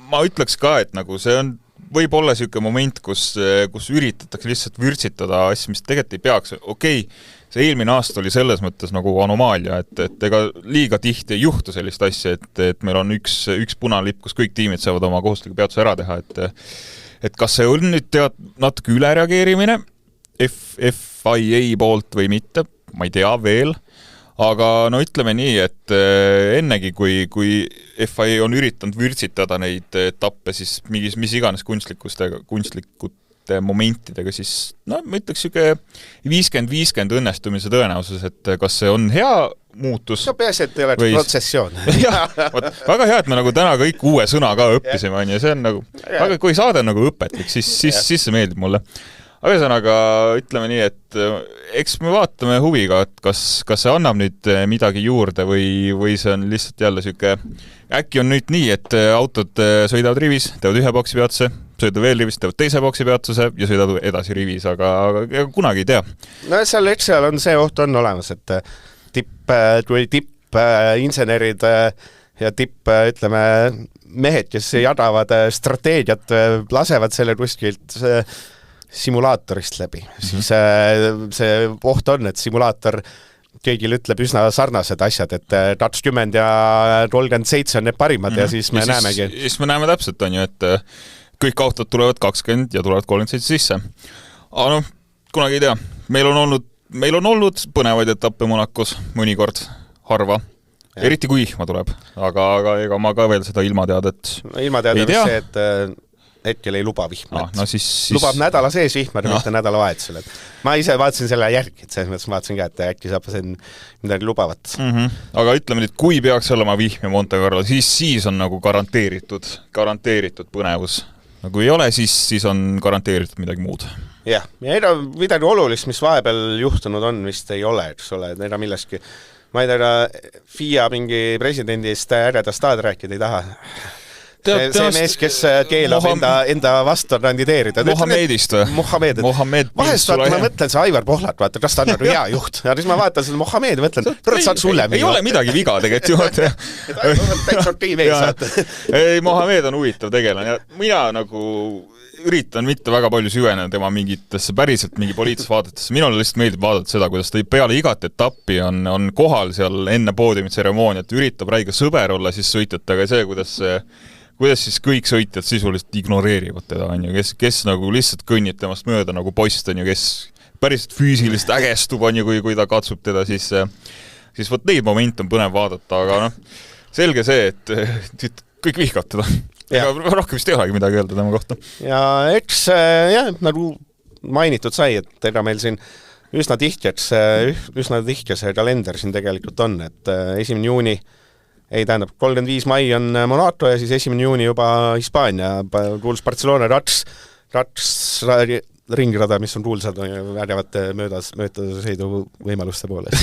ma ütleks ka, et nagu see on võib olla selline moment, kus üritatakse lihtsalt vürtsitada asja, mis tegelikult ei peaks. Okei, see eelmine aasta oli selles mõttes nagu anomaalia, et ega liiga tihti ei juhtu sellist asja, et meil on üks punane lipp, kus kõik tiimid saavad oma kohustusliku peatuse ära teha, et kas see on nüüd natuke ülereageerimine FIA poolt või mitte, ma ei tea veel, aga no ütleme nii, et ennegi kui FIA on üritanud vürtsitada neid etappe, siis mis iganes kunstlikute momentidega, siis no ma ütleks 50-50 õnnestumise tõenäosus, et kas see on hea muutus. No peaasi, et ei oleks protsessioon. Väga hea, et me nagu täna kõik uue sõna ka õppisime, on ja see on nagu, aga kui saade on nagu õpetlik, siis see meeldib mulle. Aga ühesõnaga, ütleme nii, et eks me vaatame huviga, et kas see annab nüüd midagi juurde või see on lihtsalt jälle siuke, äkki on nüüd nii, et autod sõidavad rivis, teevad ühe boksi peatuse, sõidavad veel rivis, teevad teise boksi peatuse ja sõidavad edasi rivis, aga kunagi ei tea. No seal on see oht on olemas, et tippinsenerid ja ütleme, mehed, kes jadavad strateegiat, lasevad selle kuskilt simulaatorist läbi. Siis see oht on, et simulaator keegil ütleb üsna sarnased asjad, et 20 ja 37 on need parimad ja siis me näemegi. Siis me näeme täpselt, on ju, et kõik autod tulevad 20 ja tulevad 37 sisse. Aga kunagi ei tea. Meil on olnud põnevaid etappe Monacos mõnikord, harva. Eriti kui ilma tuleb, aga ega ma ka veel seda ilmateadet ilmateadet on see, et hetkel ei luba vihma. Siis... Lubab nädala sees vihma, mitte nädala vahetusel. Ma ise vaatasin selle järgi, et selles mõttes vaatasin ka, et äkki saab see midagi lubavat. Aga ütleme nüüd, kui peaks olema vihm ja Monte Carlo, siis on nagu garanteeritud põnevus. Kui ei ole, siis on garanteeritud midagi muud. Jah, ja midagi olulist, mis vahepeal juhtunud on, vist ei ole, eks ole, et milleski ma ei tea, FIA mingi presidendi eest äredast taad rääkida ei taha. See mees, kes keelab enda vastu kandideerida. Mohamedist või? Vahest vaata, ma mõtlen see Aivar Pohlat, vaata, kas ta on hea juht. Ja siis ma vaatan seda Mohamedi, mõtlen, saad sulle ei ole midagi viga tegelikult juht. Täitsa okei mees, vaata. Ei, Mohamed on huvitav tegelane. Mina nagu üritan mitte väga palju süveneda tema mingitesse päriselt mingi poliitilise vaadetesse. Minule lihtsalt meeldib vaadata seda, kuidas ta peale igat etappi on kohal seal enne poodiumit tseremooniat, üritab räige sõber olla siis sõitjatega ja see, kuidas siis kõik sõitjad sisuliselt ignoreerivad teda, on ju, kes nagu lihtsalt kõnnib temast mööda nagu post, on ju, kes päriselt füüsilist ägestub, on ju, kui ta katsub teda, siis võt neid momente on põnev vaadata, aga selge see, et kõik vihkavad teda. Ega rohkem vist ei olegi midagi öelda tema kohta. Ja eks, nagu mainitud sai, et ega meil siin üsna tihke see kalender siin tegelikult on, et 1. juuni tähendab 35 mai on Monaco ja siis 1. juuni juba Hispaania kuuls Barcelona Rats ringrada, mis on kuulsad vägevate möödasõidu võimaluste poolest.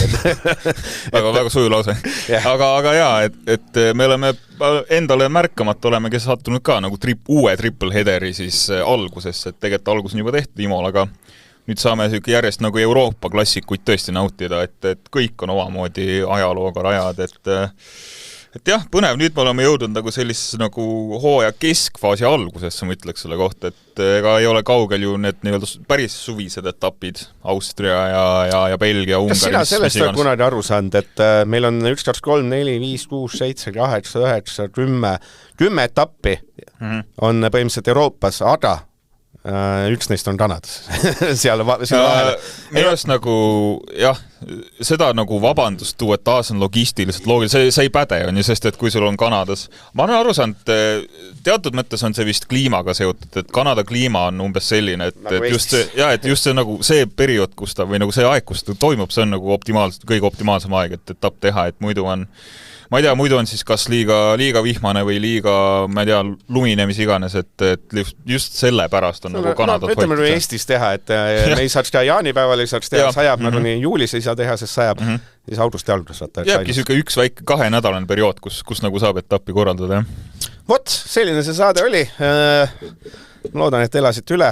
väga suju lause. Aga jaa, et me oleme endale märkamata oleme, kes sattunud ka nagu uue triple headeri siis algusesse, et tegelikult algus on juba tehtud Imol, aga nüüd saame järjest nagu Euroopa klassikuid tõesti nautida, et kõik on omamoodi ajalooga rajad, et jah, põnev, nüüd me oleme jõudnud nagu sellisesse nagu hooaja keskfaasi algusesse, ma ütleks selle kohta, et ega ei ole kaugel ju need päris suvised etapid, Austria ja Belgia, Ungari. Kas sina sellest on kunagi aru saanud, et meil on 1, 2, 3, 4, 5, 6, 7, 8, 9, 10 etappi on põhimõtteliselt Euroopas, aga üks neist on Kanadas. seal vahel. Minu eest nagu, jah, seda nagu vabandust tuua, et taas on logistiliselt loogiline, see ei päde on ju, sest et kui sul on Kanadas, ma olen aru saanud, teatud mõttes on see vist kliimaga seotud, et Kanada kliima on umbes selline, et just see nagu see periood, kus ta, või nagu see aeg, kus ta toimub, see on nagu kõige optimaalsem aeg, et etapp teha, et muidu on ma ei tea, muidu on siis kas liiga vihmane või liiga, ma ei tea, lumine, mis iganes, et just selle pärast on nagu Kanadat hoitud. Ütleme Eestis teha, et me ei saaks teha jaanipäeval, ei saaks teha, sajab nagu nii juulis ei saa teha, sest sajab siis augusti alguses. Jääbki siuke üks väike 2-nädalane periood, kus nagu saab etappi korraldada. Vot, selline see saade oli. Loodan, et elasid üle.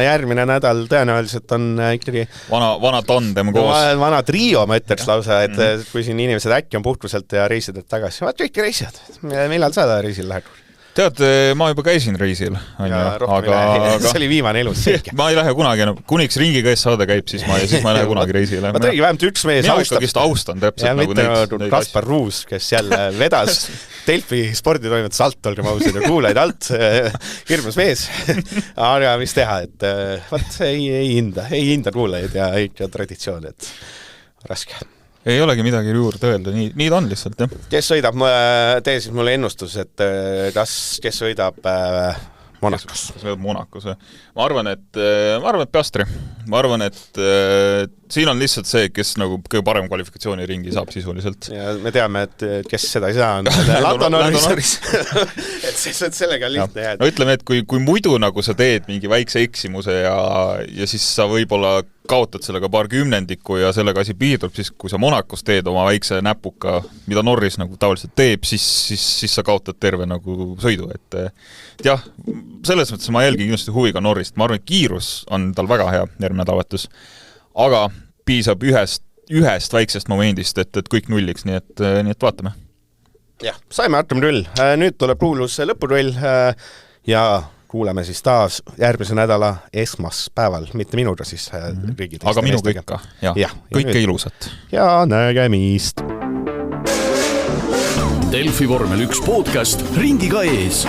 Järgmine nädal tõenäoliselt on ikkagi vana tandem koos. Vana trio, ma ütleks lausa, et kui siin inimesed äkki on puhkuselt ja reisidelt tagasi, vaat kõik reisivad. Millal sa reisil lähed? Tead, ma juba käisin reisil. See oli viimane elus. Ma ei lähe kunagi, kuniks ringiga ees saade käib, siis ma ei lähe kunagi reisile. Ma tõigi vähemalt üks mees austan täpselt nagu neid. Kaspar Ruus, kes jälle vedas Delfi sporditoimetus alt, olge mausid ja kuulaid alt, hirmus mees. Aga mis teha, et vaat ei hinda kuulajaid ja ikka traditsioon, et raske. Ei olegi midagi juurde öelda, nii ta on lihtsalt, jah. Kes sõidab, tee siis mulle ennustus, et kes sõidab Monacos? Kes sõidab Monacos? Ma arvan, et Piastri. Ma arvan, et siin on lihtsalt see, kes nagu kõige parem kvalifikatsiooniringi saab sisuliselt. Ja me teame, et kes seda ei saa, on Lando Norris. Et sellega on lihtne jääda. No ütleme, et kui muidu nagu sa teed mingi väikse eksimuse ja siis sa võib-olla kaotad sellega paar kümnendikku ja sellega asi piirdub, siis kui sa Monacos teed oma väikse näpuka, mida Norris nagu tavaliselt teeb, siis sa kaotad terve nagu sõidu. Et jah, selles mõttes ma jälgin kindlasti huviga Norrist. Ma arvan, et kiirus on tal väga hea järgmine nädalavahetus, aga piisab ühest väiksest momendist, et kõik nulliks, nii et vaatame. Jah, saime Artem Rüll. Nüüd tuleb Ruulus lõpurull ja kuuleme siis taas järgmise nädala esmaspäeval, mitte minuga siis riigid. Aga minuga ikka, ja kõike ilusat. Ja nägemist. Delfi vormel 1 podcast ringiga ees.